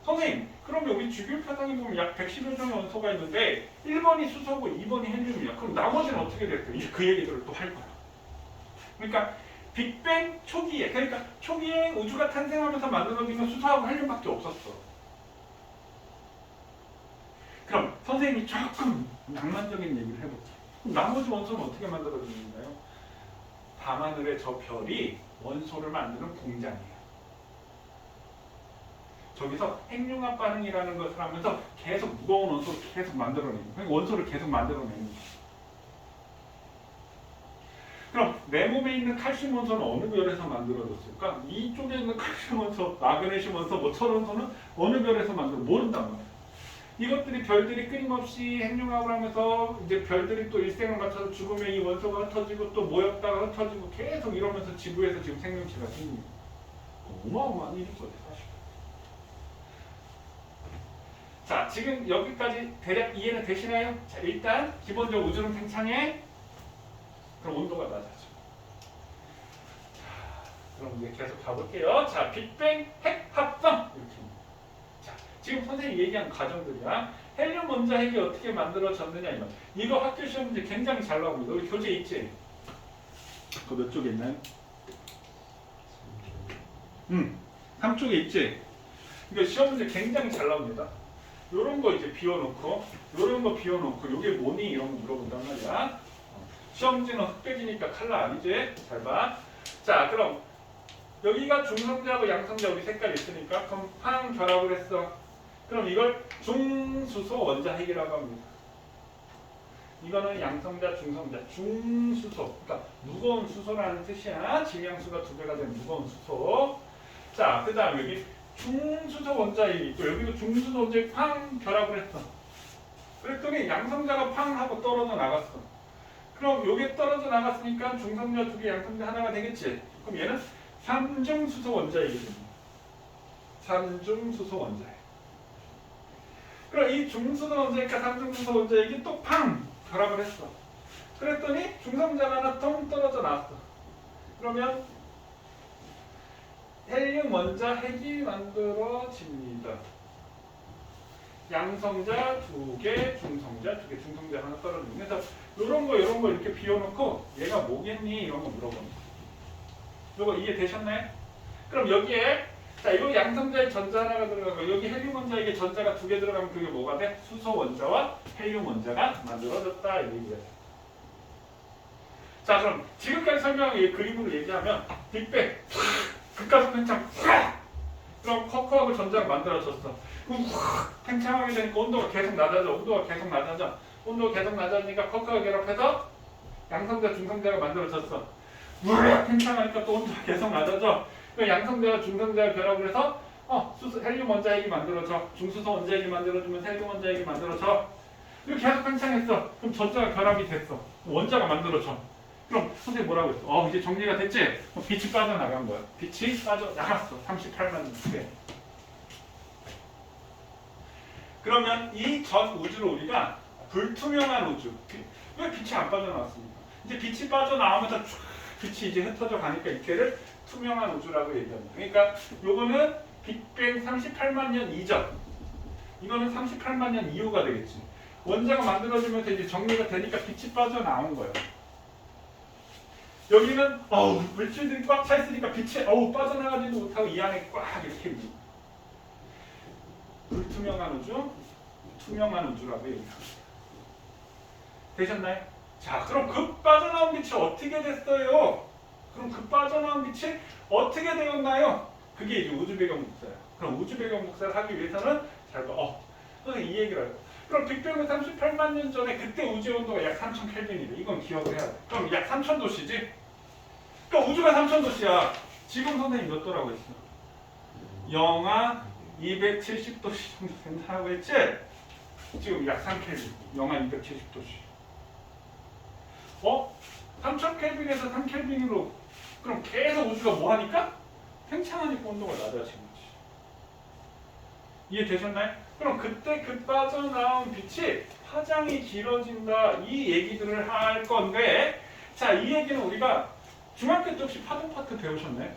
선생님 그럼 여기 주기율표상에 보면 약 110여 종의 원소가 있는데 1번이 수소고 2번이 헬륨이야. 그럼 나머지는 어떻게 될까요? 이제 그 얘기들을 또 할 거야. 그러니까 빅뱅 초기에 그러니까 초기에 우주가 탄생하면서 만들어진 건 수소하고 헬륨밖에 없었어. 그럼 선생님이 조금 낭만적인 얘기를 해볼게요. 그럼 나머지 원소는 어떻게 만들어지는가요? 밤하늘의 저 별이 원소를 만드는 공장이에요. 저기서 핵융합 반응이라는 것을 하면서 계속 무거운 원소를 계속 만들어내는 거예요. 원소를 계속 만들어내는 거예요. 그럼 내 몸에 있는 칼슘 원소는 어느 별에서 만들어졌을까? 이쪽에 있는 칼슘 원소, 마그네슘 원소, 철원소는 어느 별에서 모른단 말이에요. 이것들이 별들이 끊임없이 핵융합을 하면서 이제 별들이 또 일생을 거쳐서 죽으면 이 원소가 흩어지고 또 모였다가 흩어지고 계속 이러면서 지구에서 지금 생명체가 생깁니다. 어마어마한 일인 거예요, 사실. 자, 지금 여기까지 대략 이해는 되시나요? 자, 일단 기본적으로 우주는 팽창해. 그럼 온도가 낮아져. 자, 그럼 이제 계속 가볼게요. 자, 빅뱅 핵 합성 이렇게. 자, 지금 선생님이 얘기한 과정들이야. 헬륨 원자 핵이 어떻게 만들어졌느냐 이거. 이거 학교 시험 문제 굉장히 잘 나옵니다. 우리 교재 있지? 그거 몇 쪽에 있나요? 3쪽에 있지? 이거 시험 문제 굉장히 잘 나옵니다. 요런 거 이제 비워놓고, 요런 거 비워놓고, 요게 뭐니? 이런 거 물어본단 말이야. 시험 문제는 흑백이니까 칼라 아니지? 잘 봐. 자, 그럼 여기가 중성자하고 양성자 여기 색깔이 있으니까 그럼 황 결합을 했어. 그럼 이걸 중수소 원자 핵이라고 합니다. 이거는 양성자, 중성자, 중수소. 그러니까 무거운 수소라는 뜻이야. 질량수가 2배가 된 무거운 수소. 자, 그 다음 여기 중수소 원자핵이 있고 여기도 중수소 원자핵 팡 결합을 했어. 그랬더니 양성자가 팡 하고 떨어져 나갔어. 그럼 요게 떨어져 나갔으니까 중성자 2개, 양성자 하나가 되겠지. 그럼 얘는 삼중수소 원자핵이 됩니다. 삼중수소 원자핵. 그럼 이 중수소 원자핵과 삼중수소 원자핵이 또 팡 결합을 했어. 그랬더니 중성자가 하나 통 떨어져 나왔어. 그러면 헬륨 원자 핵이 만들어집니다. 양성자 2개, 중성자 2개, 중성자 하나 떨어지고. 그래서 이런 거 이렇게 비워놓고 얘가 뭐겠니? 이런 거 물어봅니다. 이거 이해되셨나요? 그럼 여기에 자 이거 양성자의 전자 하나가 들어가고 여기 헬륨 원자에게 전자가 2개 들어가면 그게 뭐가 돼? 수소 원자와 헬륨 원자가 만들어졌다 이 얘기예요. 자 그럼 지금까지 설명한 이 그림으로 얘기하면 빅뱅 극가속 팽창 그럼 쿼크하고 전자가 만들어졌어. 그럼 팽창하게 되니까 온도가 계속 낮아져. 온도가 계속 낮아지니까 쿼크하고 결합해서 양성자 중성자가 만들어졌어. 팽창하니까 또 온도가 계속 낮아져. 양성자와 중성자가 결합을 해서 헬륨 원자핵이 만들어져. 중수소 원자핵이 만들어지면 헬륨 원자핵이 만들어져. 이렇게 계속 팽창했어. 그럼 전자가 결합이 됐어. 원자가 만들어져. 그럼 선생님 뭐라고 했어? 이제 정리가 됐지? 빛이 빠져나간 거야. 빛이 빠져나갔어. 38만 년. 그러면 이 전 우주를 우리가 불투명한 우주. 왜 빛이 안 빠져나왔습니까? 이제 빛이 빠져나오면서 빛이 이제 흩어져 가니까 이때를 투명한 우주라고 얘기합니다. 그러니까 요거는 빅뱅 38만 년 이전. 이거는 38만 년 이후가 되겠지. 원자가 만들어지면서 이제 정리가 되니까 빛이 빠져나온 거예요. 여기는 물질들이 꽉 차 있으니까 빛이 빠져나가지도 못하고 이 안에 꽉 이렇게 있는 불투명한 우주, 투명한 우주라고 얘기합니다. 되셨나요? 자, 그럼 그 빠져나온 빛이 어떻게 됐어요? 그럼 그 빠져나온 빛이 어떻게 되었나요? 그게 이제 우주 배경 복사예요. 그럼 우주 배경 복사를 하기 위해서는 잘 봐. 선생님 이 얘기를 해요. 그럼 빅뱅은 38만 년 전에 그때 우주 온도가 약 3000켈빈이래. 이건 기억을 해야 돼. 그럼 약 3000도씨지? 그러니까 우주가 3000도씨야. 지금 선생님 몇 도라고 했어? 영하 270도씨 정도 된다고 했지? 지금 약 3켈빈. 영하 270도씨. 3000켈빈에서 3켈빈으로 그럼 계속 우주가 뭐 하니까? 팽창하니까 온도가 낮아지는 거지. 이해되셨나요? 그럼 그때 그 빠져나온 빛이 파장이 길어진다 이 얘기들을 할 건데 자, 이 얘기는 우리가 중학교 때 혹시 파동 파트 배우셨나요?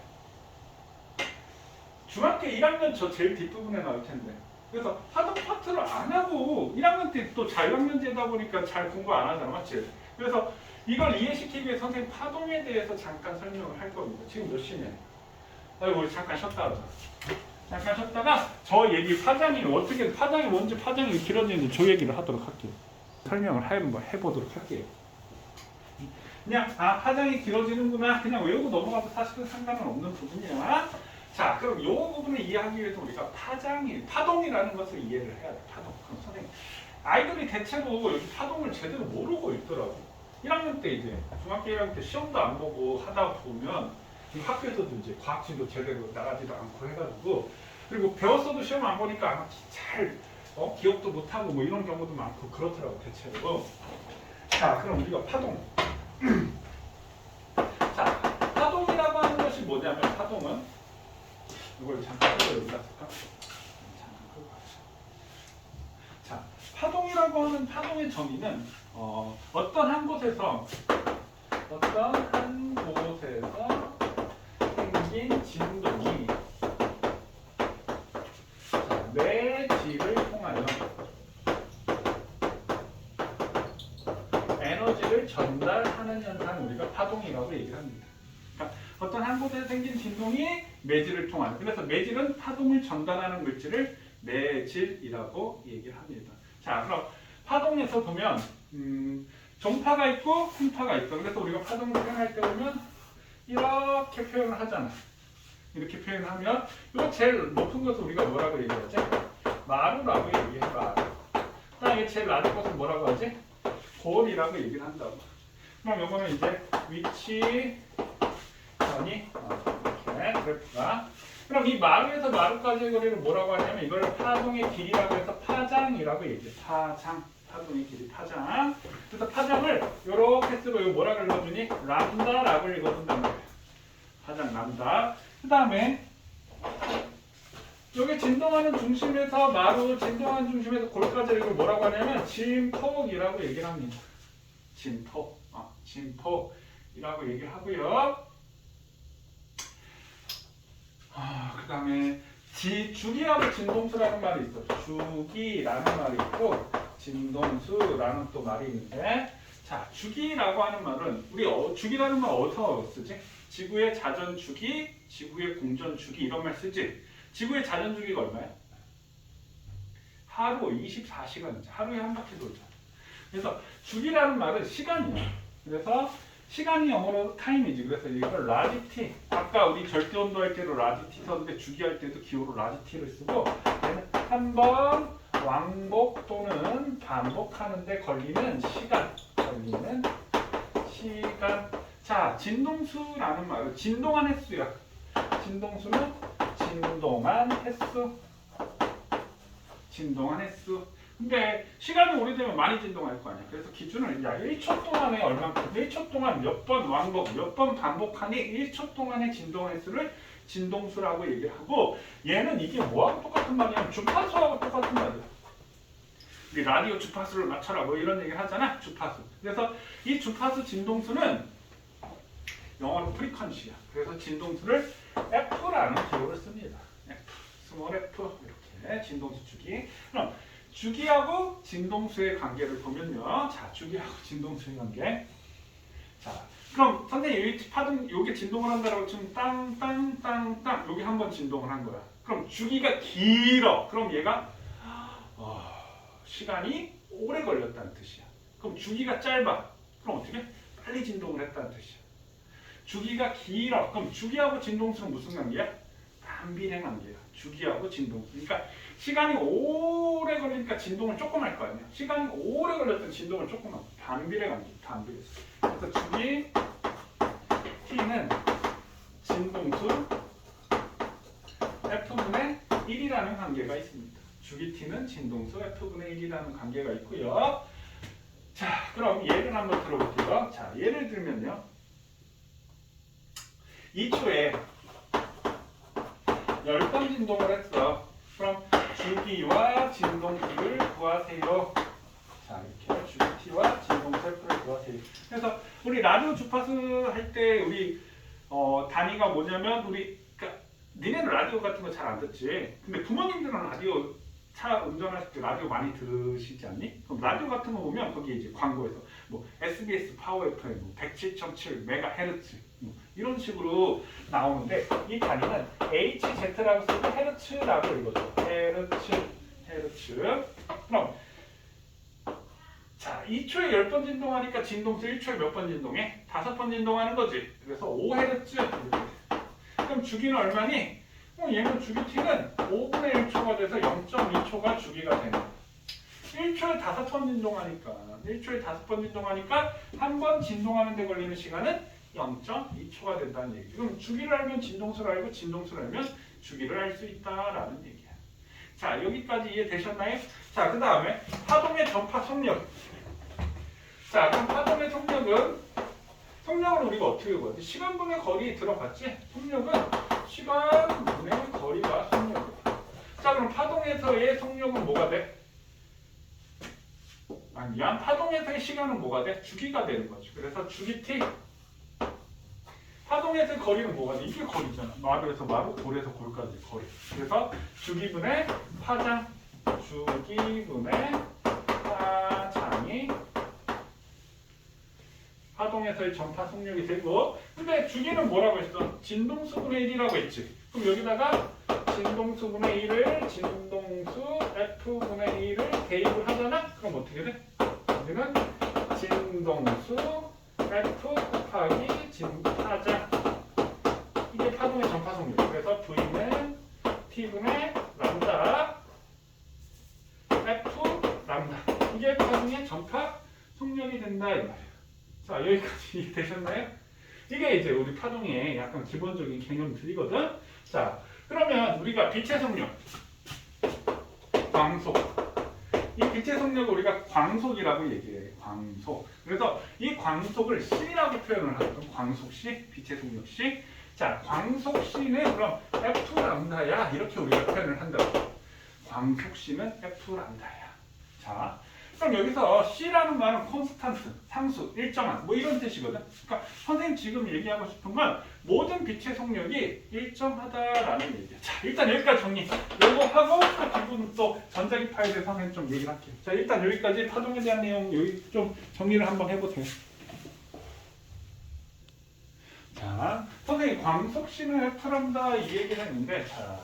중학교 1학년 저 제일 뒷부분에 나올 텐데 그래서 파동 파트를 안 하고 1학년 때 또 자유학년제다 보니까 잘 공부 안 하잖아, 맞지? 그래서 이걸 이해시키기 위해 선생님 파동에 대해서 잠깐 설명을 할 겁니다. 지금 몇 시냐? 우리 잠깐 쉬었다 하자. 잠깐 쉬었다가 저 얘기 파장이 어떻게 파장이 뭔지 파장이 길어지는지 저 얘기를 하도록 할게요. 설명을 한번 해보도록 할게요. 그냥 파장이 길어지는구나 그냥 외우고 넘어가도 사실은 상관은 없는 부분이야. 자, 그럼 이 부분을 이해하기 위해서 우리가 파동이라는 것을 이해를 해야 돼. 파동. 그럼 선생님 아이들이 대체로 여기 파동을 제대로 모르고 있더라고. 1학년 때 이제 중학교 1학년 때 시험도 안 보고 하다 보면 학교에서도 이제 과학실도 제대로 나가지도 않고 해가지고 그리고 배웠어도 시험 안 보니까 아마 잘 기억도 못하고 뭐 이런 경우도 많고 그렇더라고 대체로. 자, 그럼 우리가 파동. 자, 파동이라고 하는 것이 뭐냐면 파동은 이걸 잠깐 여기다 쓸까? 잠깐 끄고 가자. 자, 파동이라고 하는 파동의 정의는 어떤 한 곳에서 생긴 진동이 내지를 통하여 에너지를 전달하는 현상을 우리가 파동이라고 얘기를 합니다. 그러니까 어떤 한 곳에 생긴 진동이 매질을 통하는, 그래서 매질은 파동을 전달하는 물질을 매질이라고 얘기를 합니다. 자, 그럼 파동에서 보면 종파가 있고 풍파가 있어. 그래서 우리가 파동을 표현할 때 보면 이렇게 표현을 하잖아. 이렇게 표현을 하면 이거 제일 높은 것을 우리가 뭐라고 얘기하지? 마루라고 얘기해. 마루. 그다음에 제일 낮은 것을 뭐라고 하지? 골이라고 얘기를 한다고. 그럼 요거는 이제 위치 전이 이렇게 그래프가. 그럼 이 마루에서 마루까지의 거리를 뭐라고 하냐면 이걸 파동의 길이라고 해서 파장이라고 얘기해. 파동의 길이 파장. 그래서 파장을 이렇게 쓰고 이거 뭐라고 읽어주니? 람다라고 읽어준단 말이야. 파장 람다. 그 다음에 여기 진동하는 중심에서 마루 진동하는 중심에서 골까지 이걸 뭐라고 하냐면 진폭이라고 얘기를 합니다. 진폭이라고 얘기를 하고요. 그 다음에 주기하고 진동수라는 말이 있어. 주기라는 말이 있고 진동수라는 또 말이 있는데, 자, 주기라고 하는 말은 우리 주기라는 말 어디서 쓰지? 지구의 자전 주기, 지구의 공전 주기 이런 말 쓰지. 지구의 자전 주기가 얼마야? 하루 24시간이죠. 하루에 한 바퀴 돌잖아. 그래서 주기라는 말은 시간이야. 그래서 시간이 영어로 타임이지. 그래서 이걸 라지티. 아까 우리 절대 온도 할 때도 라지티 썼는데 주기 할 때도 기호로 라지티를 쓰고, 얘는 한 번 왕복 또는 반복하는데 걸리는 시간. 자, 진동수라는 말은 진동한 횟수야. 진동수는 진동한 횟수. 근데 시간이 오래되면 많이 진동할 거 아니야. 그래서 기준을 1초 동안에 얼만큼, 1초 동안 몇 번 왕복, 몇 번 반복하니 1초 동안의 진동 횟수를 진동수라고 얘기를 하고, 얘는 이게 뭐하고 똑같은 말이냐면 주파수하고 똑같은 말이야. 우리 라디오 주파수를 맞춰라 뭐 이런 얘기를 하잖아. 주파수. 그래서 이 주파수 진동수는 영어로 프리퀀시야. 그래서 진동수를 F라는 기호를 씁니다. F, 스몰 F 이렇게 진동수 주기. 그럼 주기하고 진동수의 관계를 보면요. 자, 주기하고 진동수의 관계. 자, 그럼 선생님 여기 파동 여기 진동을 한다라고 치면 땅땅땅땅 여기 한번 진동을 한 거야. 그럼 주기가 길어. 그럼 얘가 시간이 오래 걸렸다는 뜻이야. 그럼 주기가 짧아. 그럼 어떻게? 빨리 진동을 했다는 뜻이야. 주기가 길어. 그럼 주기하고 진동수는 무슨 관계야? 반비례 관계야. 주기하고 진동수. 그러니까 시간이 오래 걸리니까 진동을 조금 할 거 아니야. 시간이 오래 걸렸던 진동을 조금 하고. 반비례 관계. 반비례. 그래서 주기 T는 진동수 F분의 1이라는 관계가 있습니다. 주기 T는 진동수 F분의 1이라는 관계가 있고요. 자, 그럼 예를 한번 들어볼게요. 자, 예를 들면요. 2초에 10번 진동을 했어. 그럼 주기와 진동수를 구하세요. 자, 이렇게 주기 T와 진동수 F를 구하세요. 그래서 우리 라디오 주파수 할 때 우리 단위가 뭐냐면 그러니까 니네는 라디오 같은 거 잘 안 듣지. 근데 부모님들은 라디오 차 운전하실 때 라디오 많이 들으시지 않니? 그럼 라디오 같은 거 보면 거기 이제 광고에서 뭐 SBS 파워 FM 뭐 107.7 메가헤르츠 뭐 이런 식으로 나오는데 이 단위는 HZ라고 쓰고 헤르츠라고 읽어줘. 헤르츠. 그럼 자, 2초에 10번 진동하니까 진동수 1초에 몇 번 진동해? 5번 진동하는 거지. 그래서 5Hz. 그럼 주기는 얼마니? 얘는 주기 T는 5분의 1초가 돼서 0.2초가 주기가 되는 거야. 1초에 5번 진동하니까 한 번 진동하는 데 걸리는 시간은 0.2초가 된다는 얘기죠. 그럼 주기를 알면 진동수를 알고 진동수를 알면 주기를 알 수 있다라는 얘기야. 자, 여기까지 이해되셨나요? 자, 그 다음에 파동의 전파 속력. 자, 그럼 파동의 속력은 우리가 어떻게 보지? 시간분의 거리 들어봤지? 속력은 시간분의 거리가 속력이야. 자, 그럼 파동에서의 속력은 뭐가 돼? 위한 파동에서의 시간은 뭐가 돼? 주기가 되는 거지. 그래서 주기 t. 파동에서의 거리는 뭐가 돼? 이게 거리잖아. 마루에서 마루, 골에서 골까지 거리. 그래서 주기분의 파장, 주기분의 파장이 파동에서의 전파 속력이 되고, 근데 주기는 뭐라고 했어? 진동수분의 1이라고 했지. 그럼 여기다가 진동수분의 1을 진동수 F분의 1을 대입을 하잖아? 그럼 어떻게 돼? 여기는 진동수 F 곱하기 진파장. 이게 파동의 전파 속력. 그래서 V는 T분의 람다 F 람다. 이게 파동의 전파 속력이 된다 이 말이야. 자, 여기까지 되셨나요? 이게 이제 우리 파동의 약간 기본적인 개념들이거든. 자, 그러면 우리가 빛의 속력, 광속. 이 빛의 속력을 우리가 광속이라고 얘기해. 광속. 그래서 이 광속을 C라고 표현을 하거든. 광속 C, 빛의 속력 C. 자, 광속 C는 그럼 F 람다야. 이렇게 우리가 표현을 한다고. 광속 C는 F 람다야. 자, 그럼 여기서 C라는 말은 콘스탄트, 상수, 일정한 뭐 이런 뜻이거든. 그러니까 선생님 지금 얘기하고 싶은 건 모든 빛의 속력이 일정하다라는 얘기야. 자, 일단 여기까지 정리. 요거 하고 뒷부분 또 전자기파에 대해서 선생님 좀 얘기를 할게요. 자, 일단 여기까지 파동에 대한 내용 여기 좀 정리를 한번 해보세요. 자, 선생님 광속신을 F란다 이 얘기를 했는데, 자,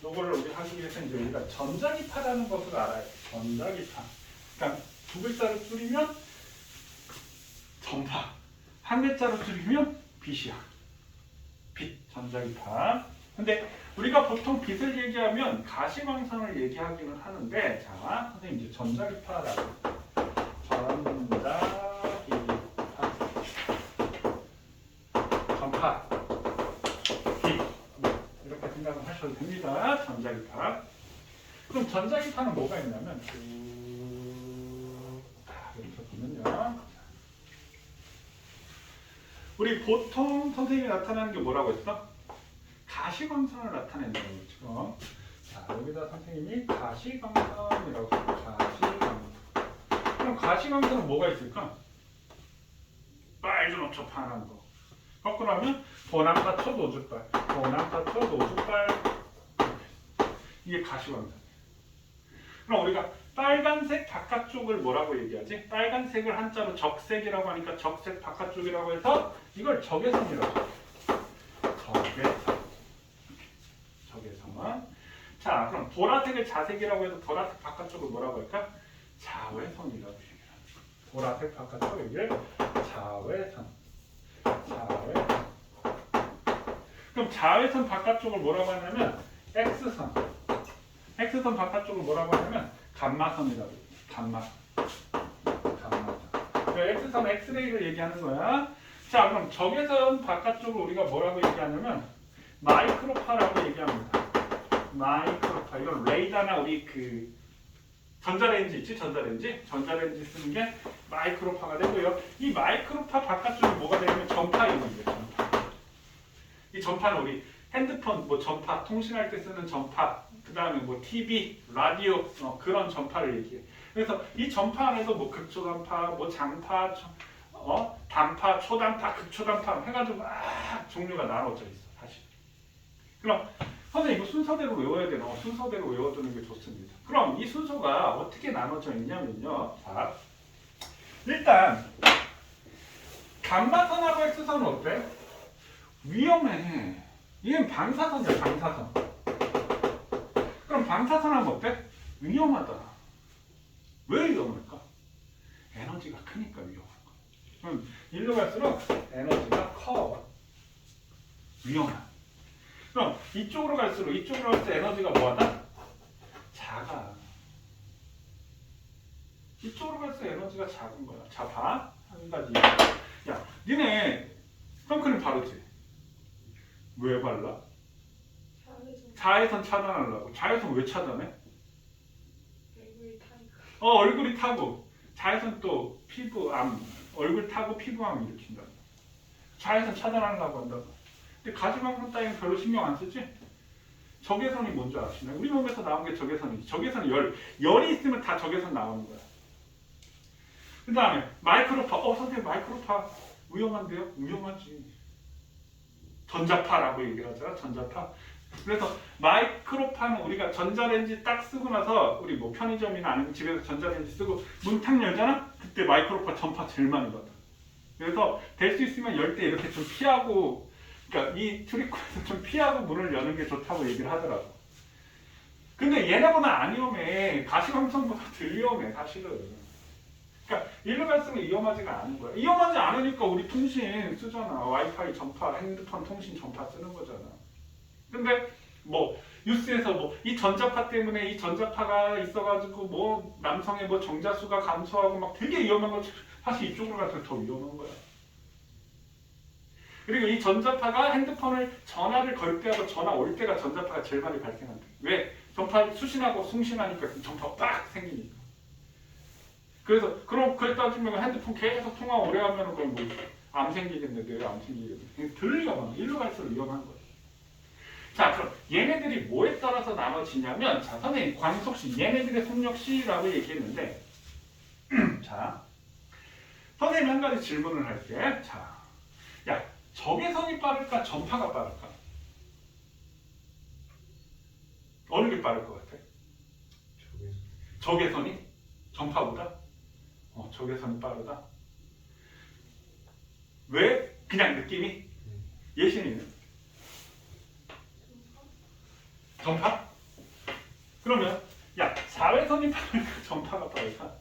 요거를 우리 하기 위해서 이제 우리가 전자기파라는 것을 알아요. 전자기파. 그러니까 두 글자로 줄이면 전파, 한 글자로 줄이면 빛이야. 빛, 전자기파. 근데 우리가 보통 빛을 얘기하면 가시광선을 얘기하기는 하는데, 자, 선생님 이제 전자기파라고. 전자기파. 전파. 빛. 이렇게 생각을 하셔도 됩니다. 전자기파. 그럼 전자기파는 뭐가 있냐면, 여기서 보면요. 우리 보통 선생님이 나타나는 게 뭐라고 했어? 가시광선을 나타낸다고 지금. 자, 여기다 선생님이 가시광선이라고 했어. 가시광선. 그럼 가시광선은 뭐가 있을까? 빨주노 접하는 거. 거꾸로 하면 도난파초 노주빨. 도난파초 노주빨. 이게 가시광선. 그럼 우리가 빨간색 바깥쪽을 뭐라고 얘기하지? 빨간색을 한자로 적색이라고 하니까 적색 바깥쪽이라고 해서 이걸 적외선이라고 해요. 적외선. 적외선. 자, 그럼 보라색을 자색이라고 해서 보라색 바깥쪽을 뭐라고 할까? 자외선이라고 얘기해요. 보라색 바깥쪽 여기를 자외선. 자외선. 그럼 자외선 바깥쪽을 뭐라고 하냐면 X선. X선 바깥쪽을 뭐라고 하냐면 감마선이라고 해요. 감마선. X선 X레이를 얘기하는 거야. 자, 그럼 적외선 바깥쪽을 우리가 뭐라고 얘기하냐면 마이크로파라고 얘기합니다. 마이크로파. 이건 레이더나 우리 그 전자레인지 있지? 전자레인지 쓰는 게 마이크로파가 되고요. 이 마이크로파 바깥쪽에 뭐가 되냐면 전파이온이에요. 전파. 이 전파는 우리 핸드폰 뭐 전파, 통신할 때 쓰는 전파, 그 다음에 뭐 TV, 라디오 그런 전파를 얘기해. 그래서 이 전파 안에도 뭐 극초단파, 뭐 장파, 단파, 초단파, 극초단파 해가지고 막 종류가 나눠져 있어. 사실. 그럼 선생님 이거 순서대로 외워야 되나? 순서대로 외워두는 게 좋습니다. 그럼 이 순서가 어떻게 나눠져 있냐면요. 자, 일단 감마선하고 X선은 어때? 위험해. 이건 방사선이야, 방사선. 그럼 방사선하면 어때? 위험하다. 왜 위험할까? 에너지가 크니까 위험한 거야. 그럼 일로 갈수록 에너지가 커. 위험한. 그럼 이쪽으로 갈수록 에너지가 뭐하다? 작아. 이쪽으로 갈수록 에너지가 작은 거야. 자, 봐. 한 가지. 야, 니네 선크림 바르지? 왜 발라? 자외선 차단하려고. 자외선 왜 차단해? 얼굴이 타니까. 얼굴이 타고. 자외선 또 피부암, 얼굴 타고 피부암 일으킨다. 자외선 차단하려고 한다고. 근데 가시광선 따위는 별로 신경 안 쓰지? 적외선이 뭔지 아시나요? 우리 몸에서 나온 게 적외선이지. 적외선이 열이 있으면 다 적외선 나오는 거야. 그 다음에 마이크로파. 선생님 마이크로파 위험한데요? 위험하지. 전자파라고 얘기를 하잖아. 전자파. 그래서 마이크로파는 우리가 전자레인지 딱 쓰고 나서 우리 뭐 편의점이나 아니면 집에서 전자레인지 쓰고 문 탁 열잖아? 그때 마이크로파 전파 제일 많이 받아. 그래서 될 수 있으면 열 때 이렇게 좀 피하고, 그러니까 이 출입구에서 좀 피하고 문을 여는 게 좋다고 얘기를 하더라고. 근데 얘네보다 안 위험해. 가시광선보다 덜 위험해 사실은. 그러니까 일로 갈수록 위험하지가 않은 거야. 위험하지 않으니까 우리 통신 쓰잖아. 와이파이 전파, 핸드폰 통신 전파 쓰는 거잖아. 근데 뭐 뉴스에서 뭐 이 전자파 때문에 이 전자파가 있어가지고 뭐 남성의 뭐 정자수가 감소하고 막 되게 위험한 거, 사실 이쪽으로 갈수록 더 위험한 거야. 그리고 이 전자파가 핸드폰을 전화를 걸 때하고 전화 올 때가 전자파가 제일 많이 발생한대. 왜? 전파 수신하고 송신하니까 전파가 빡 생기니까. 그래서 그럼 그래 따지면 핸드폰 계속 통화 오래 하면 그럼 뭐 암 생기겠는데 왜 암 생기겠는데? 덜 위험한, 일로 갈수록 위험한 거야. 자, 그럼 얘네들이 뭐에 따라서 나눠지냐면, 자, 선생님 광속시 얘네들의 속력시라고 얘기했는데, 자, 선생님 한 가지 질문을 할게. 자, 야, 적외선이 빠를까 전파가 빠를까? 어느 게 빠를 것 같아? 적외선이 전파보다? 적외선이 빠르다. 왜? 그냥 느낌이? 예신이는? 전파? 그러면 야, 자외선이 빠를까 전파가 빠를까?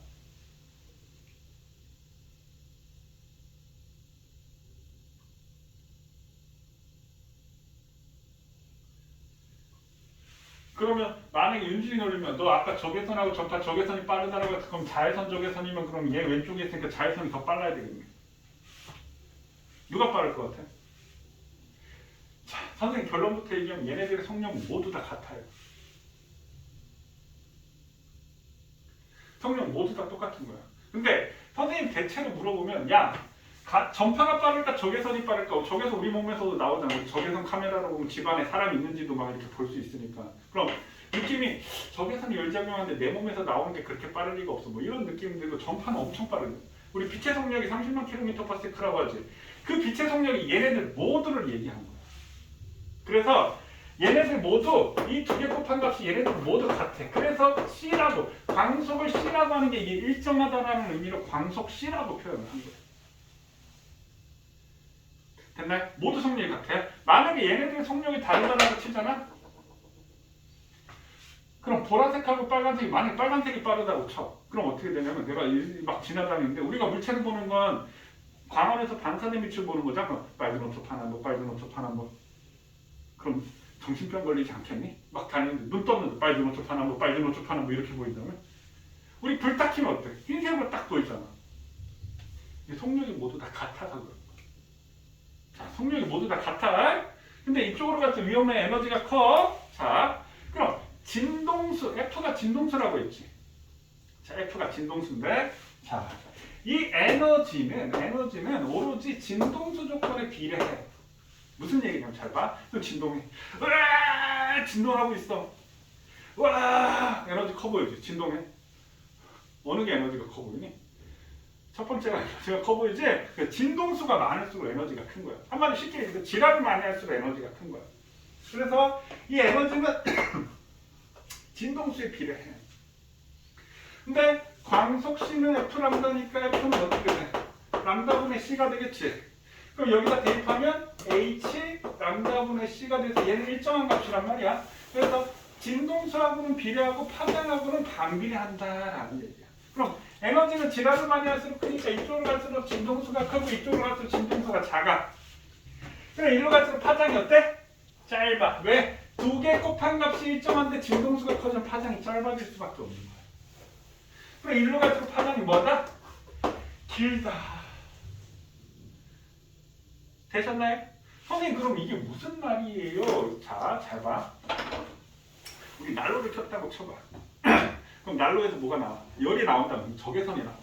그러면 만약에 윤준이 놀리면 너 아까 적외선하고 전파 적외선이 빠르다라고 해서 그럼 자외선 적외선이면 그럼 얘 왼쪽에 있으니까 자외선이 더 빨라야 되겠네. 누가 빠를 것 같아? 자, 선생님 결론부터 얘기하면 얘네들의 속력은 모두 다 같아요. 속력 모두 다 똑같은 거야. 근데 선생님 대체로 물어보면 야, 전파가 빠를까 적외선이 빠를까? 적외선 우리 몸에서도 나오잖아. 우리 적외선 카메라로 보면 집안에 사람이 있는지도 막 이렇게 볼 수 있으니까. 그럼 느낌이 적외선이 열작용하는데 내 몸에서 나오는 게 그렇게 빠를 리가 없어. 뭐 이런 느낌인데도 전파는 엄청 빠르네. 우리 빛의 속력이 30만 km/s라고 하지. 그 빛의 속력이 얘네들 모두를 얘기한 거야. 그래서 얘네들 모두 이 두 개 곱한 값이 얘네들 모두 같아. 그래서 C라고, 광속을 C라고 하는 게 이게 일정하다라는 의미로 광속 C라고 표현을 한 거야. 됐나요? 모두 속력이 같아요. 만약에 얘네들의 속력이 다르다고 치잖아? 그럼 보라색하고 빨간색이, 만약에 빨간색이 빠르다고 쳐. 그럼 어떻게 되냐면 내가 막 지나다니는데 우리가 물체를 보는 건 광원에서 반사된 빛을 보는 거잖아. 그럼 빨간 옷초 파란 거, 빨간 옷초 파란 거. 그럼 정신병 걸리지 않겠니? 막 다니는데 눈 떴는데 빨간 옷초 파란 거, 빨간 옷초 파란 거 이렇게 보인다면? 우리 불 딱 켜면 어때? 흰색으로 딱 보이잖아. 속력이 모두 다 같아서 그래. 자, 속력이 모두 다 같아. 근데 이쪽으로 갈수록 위험한 에너지가 커. 자, 그럼 진동수, F가 진동수라고 했지. 자, F가 진동수인데, 자, 이 에너지는 오로지 진동수 조건에 비례해. 무슨 얘기냐면 잘 봐. 또 진동해. 으아! 진동하고 있어. 와! 에너지 커 보이지? 진동해. 어느 게 에너지가 커 보이니? 첫 번째가 에너지가 커 보이지? 진동수가 많을수록 에너지가 큰 거야. 한마디 쉽게 얘기해서 지압을 많이 할수록 에너지가 큰 거야. 그래서 이 에너지는 진동수에 비례해. 근데 광속C는 F 람다니까 F는 어떻게 돼? 람다분의 C가 되겠지. 그럼 여기다 대입하면 H 람다분의 C가 돼서 얘는 일정한 값이란 말이야. 그래서 진동수하고는 비례하고 파장하고는 반비례한다라는 얘기야. 그럼 에너지는 지압을 많이 할수록 크니까 이쪽으로 갈수록 진동수가 크고 이쪽으로 갈수록 진동수가 작아. 그럼 이리로 갈수록 파장이 어때? 짧아. 왜? 두 개 곱한 값이 일정한데 진동수가 커지면 파장이 짧아질 수밖에 없는 거야. 그럼 이리로 갈수록 파장이 뭐다? 길다. 되셨나요? 선생님 그럼 이게 무슨 말이에요? 자, 잘 봐. 우리 난로를 켰다고 쳐봐. 그럼 난로에서 뭐가 나와? 열이 나온다면 적외선이 나와.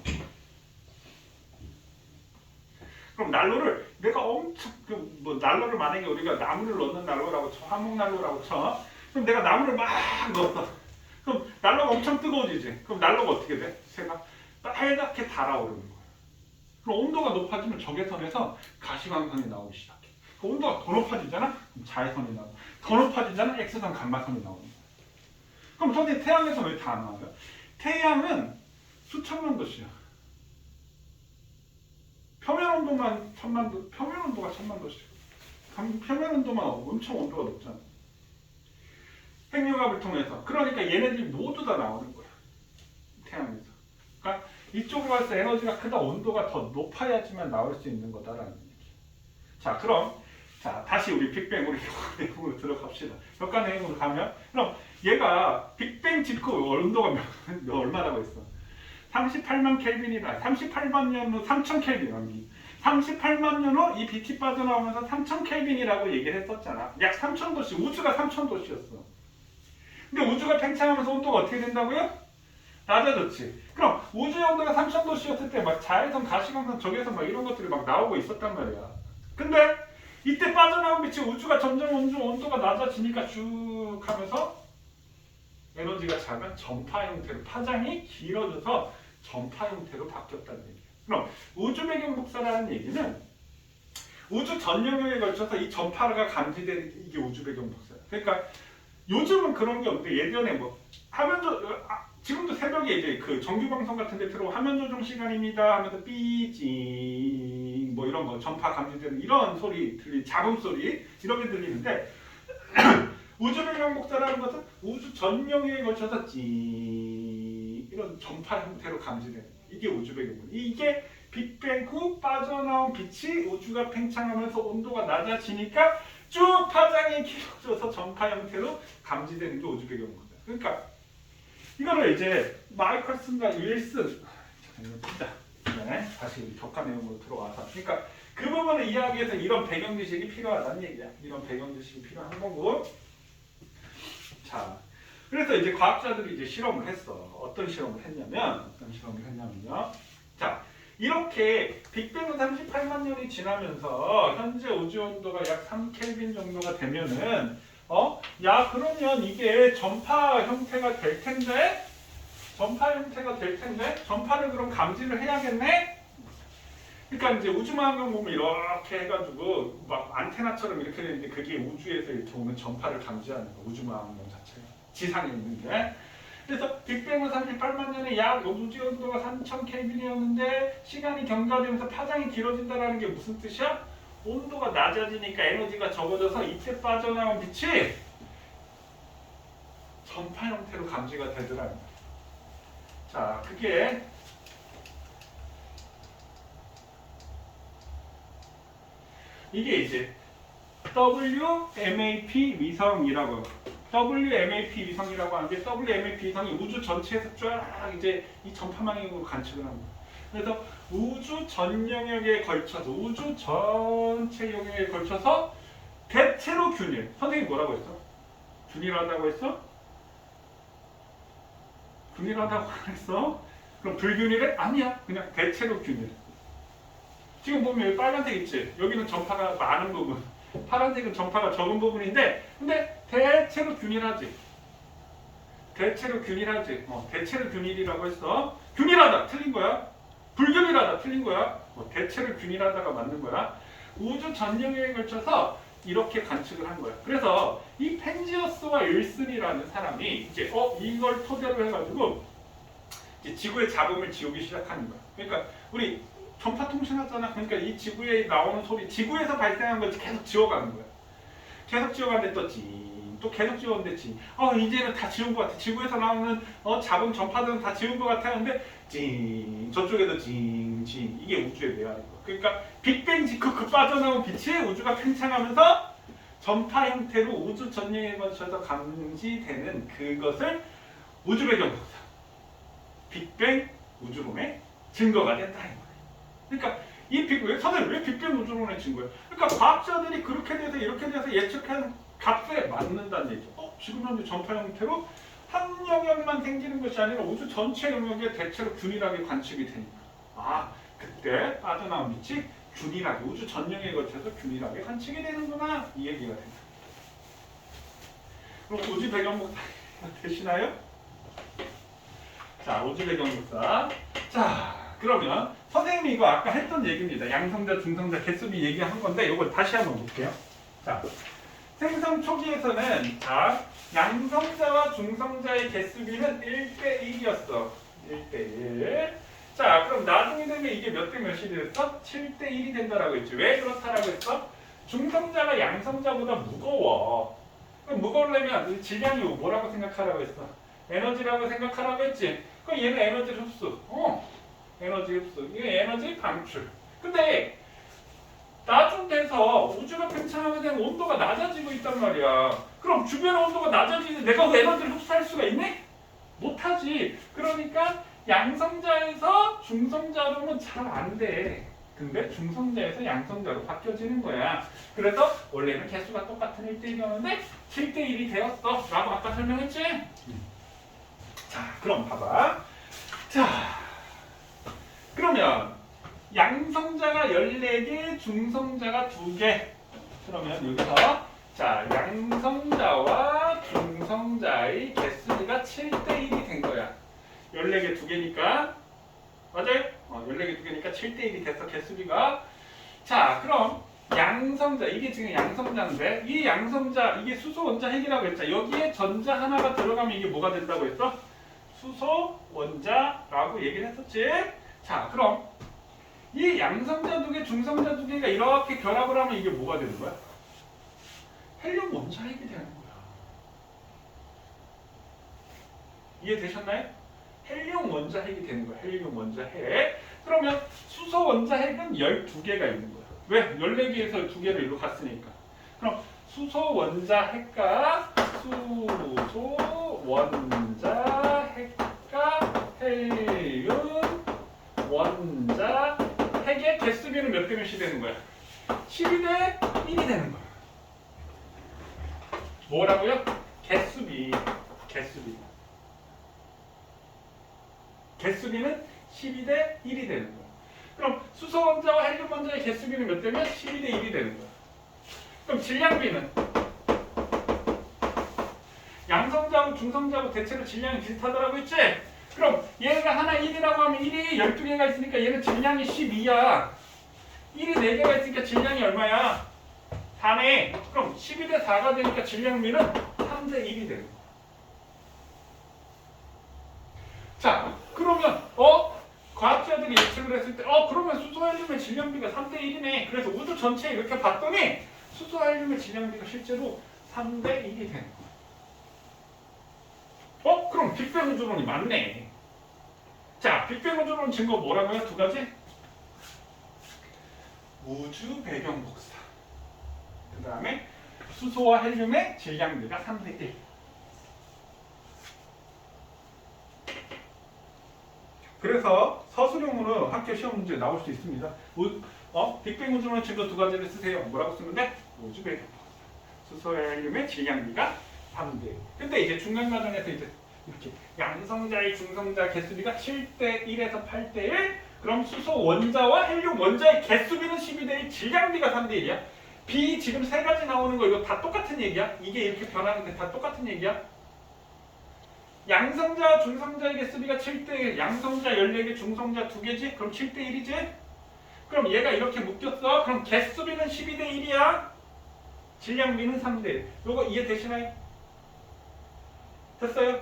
그럼 난로를 내가 엄청 뭐 난로를 만약에 우리가 나무를 넣는 난로라고 쳐, 화목 난로라고 쳐. 그럼 내가 나무를 막 넣었어. 그럼 난로가 엄청 뜨거워지지. 그럼 난로가 어떻게 돼? 생각 빨갛게 달아오르는 거예요. 그럼 온도가 높아지면 적외선에서 가시광선이 나오기 시작해. 그 온도가 더 높아지잖아? 그럼 자외선이 나오고, 더 높아지잖아? X선 감마선이 나오는 거예요. 그럼 선생님 태양에서 왜 다 안 나와요? 태양은 수천만 도시야. 표면 온도만 표면 온도가 천만 도시. 표면 온도만 엄청 온도가 높잖아. 핵융합을 통해서. 그러니까 얘네들이 모두 다 나오는 거야. 태양에서. 그러니까 이쪽으로 가서 에너지가 크다, 온도가 더 높아야지만 나올 수 있는 거다라는 얘기. 자, 그럼 자 다시 우리 빅뱅 우리 격과 내용으로 들어갑시다. 격과 내용으로 가면 그럼 얘가 빅뱅 직후 온도가 얼마라고 했어? 38만 켈빈이다. 38만 년 후 3000 켈빈. 38만 년 후 이 빛이 빠져나오면서 3000 켈빈이라고 얘기를 했었잖아. 약 3000도씨, 우주가 3000도씨였어. 근데 우주가 팽창하면서 온도가 어떻게 된다고요? 낮아졌지. 그럼 우주의 온도가 3000도씨였을 때 막 자외선, 가시광선, 적외선 막 이런 것들이 막 나오고 있었단 말이야. 근데 이때 빠져나온 빛이 우주가 점점 온도가 낮아지니까 쭉 하면서 에너지가 작은 전파 형태로 파장이 길어져서 전파 형태로 바뀌었다는 얘기예요. 그럼 우주 배경 복사라는 얘기는 우주 전 영역에 걸쳐서 이 전파가 감지되는 이게 우주 배경 복사예요. 그러니까 요즘은 그런 게 없는데 예전에 뭐 화면 지금도 새벽에 이제 그 정규 방송 같은 데 들어오면 화면 조정 시간입니다 하면서 삐징 뭐 이런 거 전파 감지되는 이런 소리 잡음 소리 이런 게 들리는데 우주 배경 복사라는 것은 우주 전 영역에 걸쳐서 찌 이런 전파 형태로 감지되는 이게 우주 배경 복사. 이게 빅뱅 후 빠져나온 빛이 우주가 팽창하면서 온도가 낮아지니까 쭉 파장이 길어져서 전파 형태로 감지되는 게 우주 배경 복사. 그러니까 이거를 이제 마이클슨과 윌슨 네, 다시 우리 격과 내용으로 들어와서 그러니까 그 부분을 이해하기 위해서 이런 배경 지식이 필요하다는 얘기야. 이런 배경 지식이 필요한 거고. 자, 그래서 이제 과학자들이 이제 실험을 했어. 어떤 실험을 했냐면요. 자, 이렇게 빅뱅은 38만 년이 지나면서 현재 우주 온도가 약 3켈빈 정도가 되면은 야 그러면 이게 전파 형태가 될 텐데 전파를 그럼 감지를 해야겠네? 그러니까 이제 우주망원경 보면 이렇게 해가지고 막 안테나처럼 이렇게 되는데 그게 우주에서 이렇게 오는 전파를 감지하는 거 우주망원경 자체가 지상에 있는 게. 그래서 빅뱅은 38만 년에 약 우주 온도가 3000켈빈이었는데 시간이 경과되면서 파장이 길어진다는 게 무슨 뜻이야? 온도가 낮아지니까 에너지가 적어져서 이때 빠져나온 빛이 전파 형태로 감지가 되더라고요. 자, 그게 이게 이제 WMAP 위성이라고 하는데 WMAP 위성이 우주 전체에서 쫙 이제 이 전파망으로 관측을 합니다. 그래서 우주 전 영역에 걸쳐서 우주 전체 영역에 걸쳐서 대체로 균일. 선생님 뭐라고 했어? 균일하다고 했어? 균일하다고 했어? 그럼 불균일해? 아니야. 그냥 대체로 균일. 지금 보면 여기 빨간색 있지? 여기는 전파가 많은 부분. 파란색은 전파가 적은 부분인데 근데 대체로 균일하지. 대체로 균일이라고 했어. 균일하다. 틀린 거야. 불균일하다. 틀린 거야. 대체로 균일하다가 맞는 거야. 우주 전 영역에 걸쳐서 이렇게 관측을 한 거야. 그래서 이 펜지어스와 윌슨이라는 사람이 이제 이걸 토대로 해가지고 이제 지구의 잡음을 지우기 시작하는 거야. 그러니까 우리 전파 통신하잖아. 그러니까 이 지구에 나오는 소리, 지구에서 발생한 걸 계속 지워가는 거야. 계속 지워가는데 또 계속 지웠는데 이제는 다 지운 것 같아. 지구에서 나오는 잡음 전파들은 다 지운 것 같아 하는데 저쪽에도 이게 우주의 메아리고. 그러니까 빅뱅 직후 그 빠져나온 빛이 우주가 팽창하면서 전파 형태로 우주 전역에 걸쳐서 감지되는 그것을 우주 배경 복사. 빅뱅 우주론의 증거가 된다. 그러니까 선생님 왜 빅뱅 우주론의 증거예요? 그러니까 과학자들이 그렇게 돼서 이렇게 돼서 예측한 값에 맞는다는 얘기죠. 지금 현재 전파 형태로 한 영역만 생기는 것이 아니라 우주 전체 영역에 대체로 균일하게 관측이 되니까 그때 빠져나온 빛이 균일하게 우주 전 영역에 걸쳐서 균일하게 관측이 되는구나 이 얘기가 됩니다. 그럼 우주 배경 복사 되시나요? 자, 자, 우주 배경국사. 자, 그러면 선생님이 이거 아까 했던 얘기입니다. 양성자, 중성자, 개수비 얘기한 건데 이걸 다시 한번 볼게요. 자, 생성 초기에서는 자, 양성자와 중성자의 개수비는 1대 1이었어. 1대 1. 자, 그럼 나중에 되면 이게 몇 대 몇이 됐어? 7대 1이 된다라고 했지. 왜 그렇다라고 했어? 중성자가 양성자보다 무거워. 그럼 무거우려면 질량이 뭐라고 생각하라고 했어? 에너지라고 생각하라고 했지. 그럼 얘는 에너지 흡수. 에너지 흡수. 이게 에너지 방출. 근데 나중 돼서 우주가 팽창하게 되면 온도가 낮아지고 있단 말이야. 그럼 주변의 온도가 낮아지는데 내가 그 에너지를 흡수할 수가 있네? 못하지. 그러니까 양성자에서 중성자로는 잘 안 돼. 근데 중성자에서 양성자로 바뀌어지는 거야. 그래서 원래는 개수가 똑같은 1대1이었는데 7대1이 되었어. 라고 아까 설명했지? 자, 그럼 봐봐. 자, 그러면 양성자가 14개, 중성자가 2개. 그러면 여기서 자, 양성자와 중성자의 개수가 7대1이 된 거야. 14개 2개니까 맞아요? 14개 2개니까 7대1이 됐어, 개수비가. 자, 그럼 양성자, 이게 지금 양성자인데 이 양성자, 이게 수소 원자 핵이라고 했죠. 여기에 전자 하나가 들어가면 이게 뭐가 된다고 했어? 수소 원자라고 얘기를 했었지. 자, 그럼 이 양성자 2개, 중성자 2개가 이렇게 결합을 하면 이게 뭐가 되는 거야? 헬륨 원자 핵이 되는 거야. 이해되셨나요? 헬륨 원자 핵이 되는 거야. 헬륨 원자 핵. 그러면 수소 원자 핵은 12개가 있는 거야. 왜? 14개에서 2개를 일로 갔으니까. 그럼 수소 원자 핵과 수소 원자 핵과 헬륨 원자 핵의 개수비는 몇 대 몇이 되는 거야? 12대 1이 되는 거야. 뭐라고요? 개수비. 개수비는 12대 1이 되는 거야. 그럼 수소 원자와 헬륨 원자의 개수비는 몇 대면? 12대 1이 되는 거야. 그럼 질량비는? 양성자하고 중성자하고 대체로 질량이 비슷하다라고 했지? 그럼 얘가 하나 1이라고 하면 1이 12개가 있으니까 얘는 질량이 12야. 1이 4개가 있으니까 질량이 얼마야? 4네. 그럼 12대 4가 되니까 질량비는 3대 1이 되는 거야. 자, 그러면 과학자들이 예측을 했을 때 그러면 수소 헬륨의 질량비가 3대 1이네. 그래서 우주 전체에 이렇게 봤더니 수소 헬륨의 질량비가 실제로 3대 1이 되는 거야. 그럼 빅뱅 우주론이 맞네. 자, 빅뱅 우주론 증거 뭐라고요? 2가지? 우주 배경 복사. 그 다음에 수소와 헬륨의 질량비가 3대 1. 그래서 서술형으로 학교 시험 문제에 나올 수 있습니다. 빅뱅 우주론 증거 2가지를 쓰세요. 뭐라고 쓰면 돼? 우주 배경 복사. 수소 헬륨의 질량비가 3대 1. 근데 이제 중간 과정에서 이제 이렇게 양성자의 중성자 개수비가 7대 1에서 8대 1. 그럼 수소 원자와 헬륨 원자의 개수비는 12대 1, 질량비가 3대 1이야. B 지금 3가지 나오는 거 이거 다 똑같은 얘기야. 이게 이렇게 변하는데 다 똑같은 얘기야. 양성자와 중성자의 개수비가 7대 1, 양성자 14개, 중성자 2개지? 그럼 7대 1이지? 그럼 얘가 이렇게 묶였어. 그럼 개수비는 12대 1이야. 질량비는 3대 1. 요거 이해되시나요? 됐어요?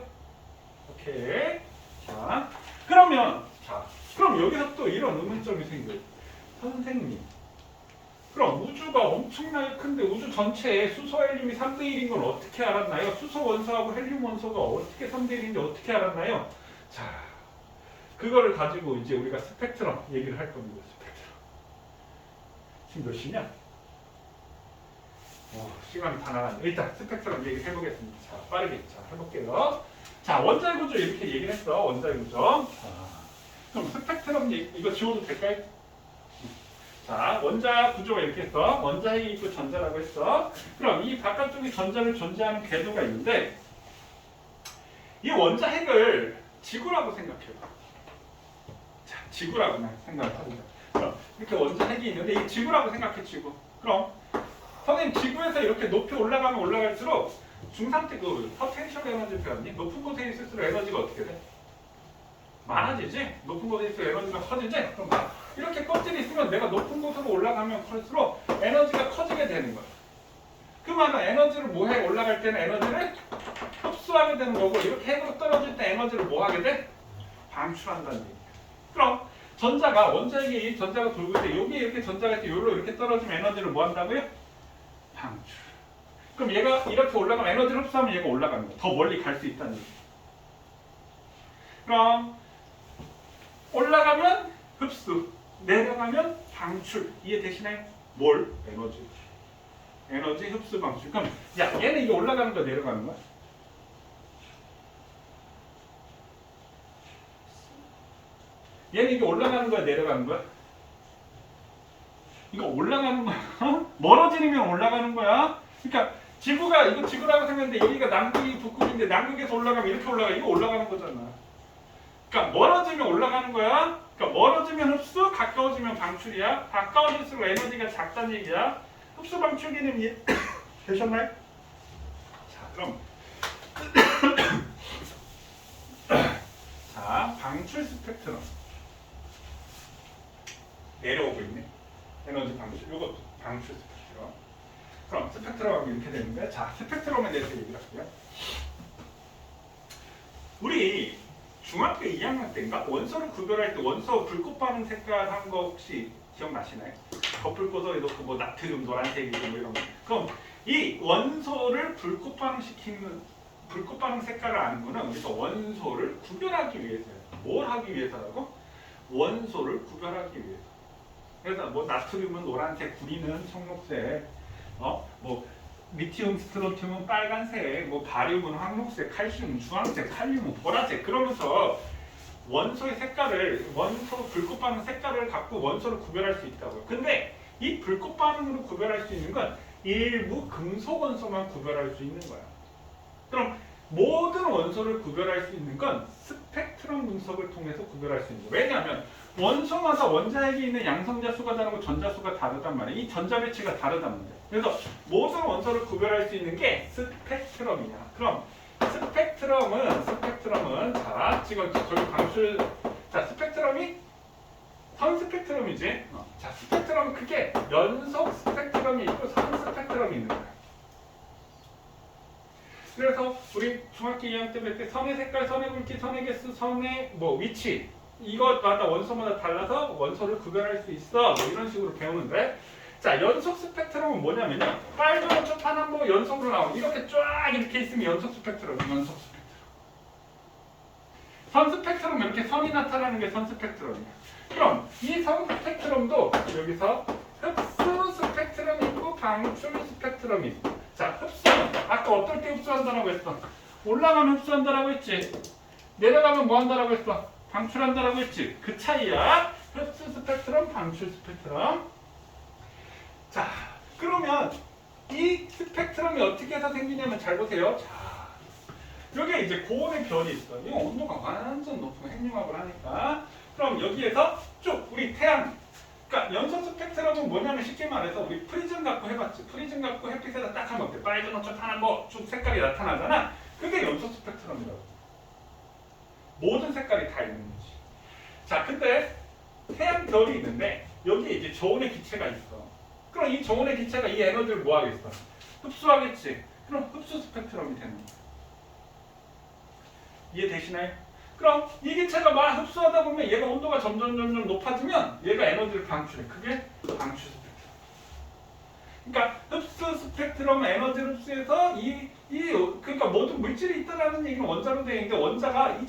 오케이. 자, 그럼 여기서 또 이런 의문점이 생겨요. 선생님, 그럼 우주가 엄청나게 큰데 우주 전체에 수소 헬륨이 3대 1인 걸 어떻게 알았나요? 수소 원소하고 헬륨 원소가 어떻게 3대 1인지 어떻게 알았나요? 자, 그거를 가지고 이제 우리가 스펙트럼 얘기를 할 겁니다. 스펙트럼. 지금 몇 시냐? 시간이 다 나갔네. 일단 스펙트럼 얘기를 해보겠습니다. 자, 빠르게 해볼게요. 자, 원자의 구조 이렇게 얘기를 했어. 원자의 구조. 그럼 스펙트럼 이거 지워도 될까요? 자, 원자 구조가 이렇게 했어. 원자 핵이 있고 전자라고 했어. 그럼 이 바깥쪽에 전자를 존재하는 궤도가 있는데 이 원자 핵을 지구라고 생각해봐. 자, 지구라고 생각해보자. 그럼 이렇게 원자 핵이 있는데 이 지구라고 생각해, 지구. 그럼 선생님, 지구에서 이렇게 높이 올라가면 올라갈수록 중상태 포텐셜 에너지 배웠니? 높은 곳에 있을수록 에너지가 어떻게 돼? 많아지지? 높은 곳에 있으면 에너지가 커지지? 그럼 이렇게 껍질이 있으면 내가 높은 곳으로 올라가면 클수록 에너지가 커지게 되는 거야. 그 말은 에너지를 뭐해? 올라갈 때는 에너지를 흡수하게 되는 거고 이렇게 핵으로 떨어질 때 에너지를 뭐 하게 돼? 방출한다는 얘기야. 그럼 전자가 원자에게 이 전자가 돌고 있을 때 여기 이렇게 전자가 있을 때 요로 이렇게 떨어지면 에너지를 뭐 한다고요? 방출. 그럼 얘가 이렇게 올라가면 에너지를 흡수하면 얘가 올라가는 거야. 더 멀리 갈 수 있다는 얘기야. 그럼 올라가면 흡수, 내려가면 방출. 이해되시나요? 뭘? 에너지. 에너지 흡수 방출. 그럼 야 얘는 이게 올라가는 거야 내려가는 거야? 얘는 이게 올라가는 거야 내려가는 거야? 이거 올라가는 거야. 멀어지면 올라가는 거야. 그러니까 지구가 이거 지구라고 생각했는데 여기가 남극이 북극인데 남극에서 올라가면 이렇게 올라가. 이거 올라가는 거잖아. 그러니까 멀어지면 올라가는 거야. 그러니까 멀어지면 흡수, 가까워지면 방출이야. 가까워질수록 에너지가 작다는 얘기야. 흡수 방출 개념 이해 되셨나요? 자 그럼 자 방출 스펙트럼 내려오고 있네. 에너지 방출. 이것도 방출 스펙트럼. 그럼 스펙트럼이 이렇게 되는 거야. 자 스펙트럼에 대해서 얘기를 할게요. 우리 중학교 2학년 때인가 원소를 구별할 때 원소 불꽃 반응 색깔 한 거 혹시 기억나시나요? 거풀 고서에 넣고 뭐 나트륨 노란색이고 뭐 이런 거. 그럼 이 원소를 불꽃 반응시키는 불꽃 반응 색깔을 아는 거는 그래서 원소를 구별하기 위해서예요. 뭘 하기 위해서라고? 원소를 구별하기 위해서. 그래서 뭐 나트륨은 노란색, 구리는 청록색, 뭐 리튬, 스트론튬은 빨간색, 뭐 바륨은 황록색, 칼슘은 주황색, 칼륨은 보라색. 그러면서 원소의 색깔을 원소 불꽃 반응 색깔을 갖고 원소를 구별할 수 있다고요. 근데 이 불꽃 반응으로 구별할 수 있는 건 일부 금속 원소만 구별할 수 있는 거야. 그럼 모든 원소를 구별할 수 있는 건 스펙트럼 분석을 통해서 구별할 수 있는 거야. 왜냐하면 원소마다 원자핵이 있는 양성자 수가 다르고 전자 수가 다르단 말이야. 이 전자 배치가 다르단 말이야. 그래서 모든 원소를 구별할 수 있는 게 스펙트럼이야. 그럼 스펙트럼은 자 지금 저기 방출 자 스펙트럼이 선 스펙트럼이지. 자 스펙트럼은 크게 연속 스펙트럼이 있고 선 스펙트럼이 있는 거야. 그래서 우리 중학교 2학년 때 볼 때 선의 색깔, 선의 굵기, 선의 개수, 선의 뭐 위치 이것마다 원소마다 달라서 원소를 구별할 수 있어. 뭐 이런 식으로 배우는데 자 연속 스펙트럼은 뭐냐면요. 빨간 초 파남보 연속으로 나오고 이렇게 쫙 이렇게 있으면 연속 스펙트럼, 연속 스펙트럼. 선 스펙트럼 이렇게 선이 나타나는 게 선 스펙트럼이야. 그럼 이 선 스펙트럼도 여기서 흡수 스펙트럼이 있고 방출 스펙트럼이 있어. 자 흡수는 아까 어떨 때 흡수한다라고 했어? 올라가면 흡수한다라고 했지. 내려가면 뭐 한다라고 했어? 방출한다라고 했지. 그 차이야. 흡수 스펙트럼, 방출 스펙트럼. 자, 그러면 이 스펙트럼이 어떻게 해서 생기냐면 잘 보세요. 자, 여기에 이제 고온의 별이 있어. 이 온도가 완전 높은 핵융합을 하니까. 그럼 여기에서 쭉 우리 태양. 그러니까 연속 스펙트럼은 뭐냐면 쉽게 말해서 우리 프리즘 갖고 해봤지. 프리즘 갖고 햇빛에다 딱 하면 어때? 빨간 노초 파란 뭐쭉 색깔이 나타나잖아. 그게 연속 스펙트럼이라고. 모든 색깔이 다 있는 거지. 자, 근데 태양 별이 있는데 여기에 이제 저온의 기체가 있어. 그럼 이 저온의 기체가 이 에너지를 뭐 하겠어? 흡수하겠지. 그럼 흡수 스펙트럼이 되는 거야. 이해되시나요? 그럼 이 기체가 막 흡수하다 보면 얘가 온도가 점점 높아지면 얘가 에너지를 방출해. 그게 방출 스펙트럼. 그러니까 흡수 스펙트럼 에너지를 흡수해서 그러니까 모든 물질이 있다라는 얘기는 원자로 되어 있는데 원자가 이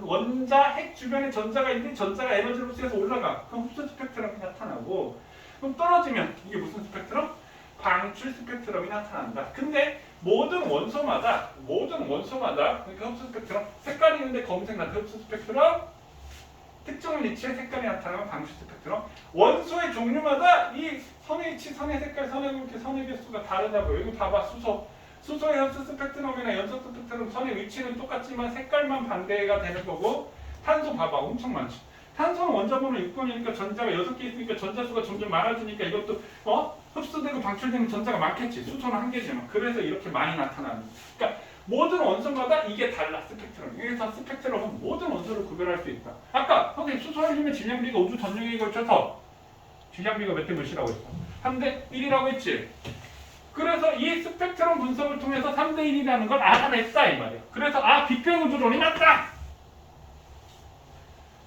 원자 핵 주변에 전자가 있는데 전자가 에너지를 흡수해서 올라가. 그럼 흡수 스펙트럼이 나타나고 그럼 떨어지면 이게 무슨 스펙트럼? 방출 스펙트럼이 나타난다. 근데 모든 원소마다 그러니까 흡수 스펙트럼 색깔이 있는데 검은색 나타나는 흡수 스펙트럼 특정한 위치에 색깔이 나타나면 방출 스펙트럼 원소의 종류마다 이 선의 위치, 선의 색깔, 선의 굵기, 선의 개수가 다르다고요. 이거 봐봐 수소의 흡수 스펙트럼이나 연속 스펙트럼 선의 위치는 똑같지만 색깔만 반대가 되는 거고 탄소 봐봐 엄청 많지. 탄소는 원자번호 6번이니까 전자가 6개 있으니까 전자수가 점점 많아지니까 이것도 흡수되고 방출되는 전자가 많겠지. 수소는 한 개지만. 그래서 이렇게 많이 나타나는. 그러니까 모든 원소마다 이게 달라. 스펙트럼. 여기서 스펙트럼은 모든 원소를 구별할 수 있다. 아까 선생님 수소헬륨의 질량비가 우주 전용에 걸쳐서 질량비가 몇 대 몇이라고 했어? 3대 1이라고 했지. 그래서 이 스펙트럼 분석을 통해서 3대 1이라는 걸 알아냈다 이 말이야. 그래서 빅뱅 우주론이 맞다.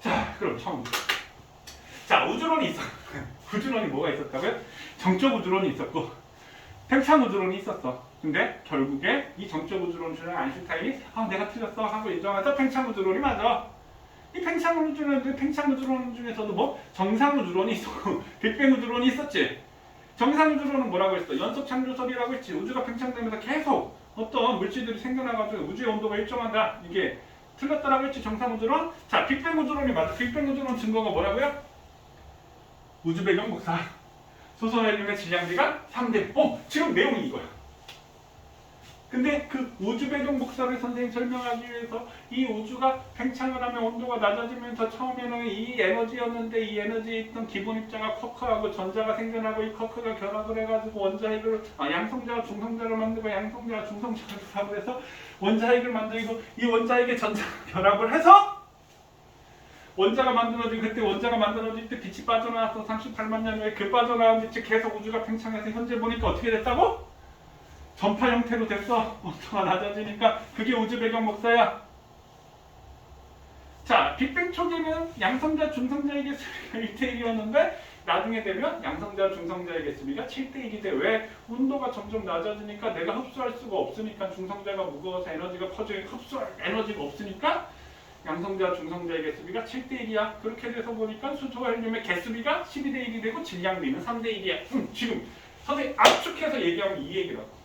자, 그럼 처음부터. 자, 우주론이 있어. 우주론이 뭐가 있었다고요? 정적 우주론이 있었고 팽창 우주론이 있었어. 근데 결국에 이 정적 우주론 주는 아인슈타인이 내가 틀렸어 하고 인정해서 팽창 우주론이 맞아. 이 팽창 우주론 중에서도 뭐 정상 우주론이 있었고 빅뱅 우주론이 있었지. 정상 우주론은 뭐라고 했어? 연속 창조설이라고 했지. 우주가 팽창되면서 계속 어떤 물질들이 생겨나가지고 우주의 온도가 일정하다. 이게 틀렸다라고 했지. 정상 우주론. 자, 빅뱅 우주론이 맞아. 빅뱅 우주론 증거가 뭐라고요? 우주 배경 복사. 수소헬륨의 질량비가 3대. 지금 내용이 이거야. 근데 그 우주 배경 복사를 선생님 설명하기 위해서 이 우주가 팽창을 하면 온도가 낮아지면서 처음에는 이 에너지였는데 이 에너지에 있던 기본 입자가 쿼크하고 전자가 생겨나고 이 쿼크가 결합을 해가지고 원자핵을 양성자와 중성자를 만들고 양성자와 중성자를 결합을 해서 원자핵을 만들고 이 원자핵의 전자가 결합을 해서 원자가 만들어지고 그때 원자가 만들어질 때 빛이 빠져나와서 38만 년 후에 그 빠져나온 빛이 계속 우주가 팽창해서 현재 보니까 어떻게 됐다고? 전파 형태로 됐어. 온도가 낮아지니까 그게 우주 배경 복사야. 자, 빅뱅 초기는 양성자, 중성자의 개수비가 1대1이었는데 나중에 되면 양성자, 중성자의 개수비가 7대1이 돼. 왜? 온도가 점점 낮아지니까 내가 흡수할 수가 없으니까 중성자가 무거워서 에너지가 퍼지고 흡수할 에너지가 없으니까 양성자, 중성자의 개수비가 7대1이야. 그렇게 돼서 보니까 수소헬륨의 개수비가 12대1이 되고 질량비는 3대1이야. 지금 선생님 압축해서 얘기하면 이 얘기라고.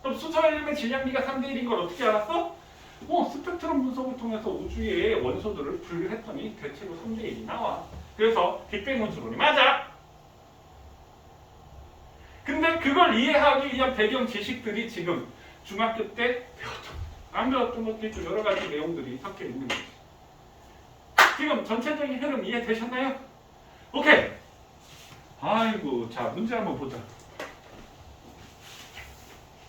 그럼 수소헬륨의 질량비가 3대1인 걸 어떻게 알았어? 스펙트럼 분석을 통해서 우주의 원소들을 분류했더니 대체로 3대1이 나와. 그래서 빅뱅 우주론이 맞아. 근데 그걸 이해하기 위한 배경 지식들이 지금 중학교 때 안 배웠던 것들이 좀 여러 가지 내용들이 섞여 있는 거지. 지금 전체적인 흐름 이해되셨나요? 오케이. 아이고, 자 문제 한번 보자.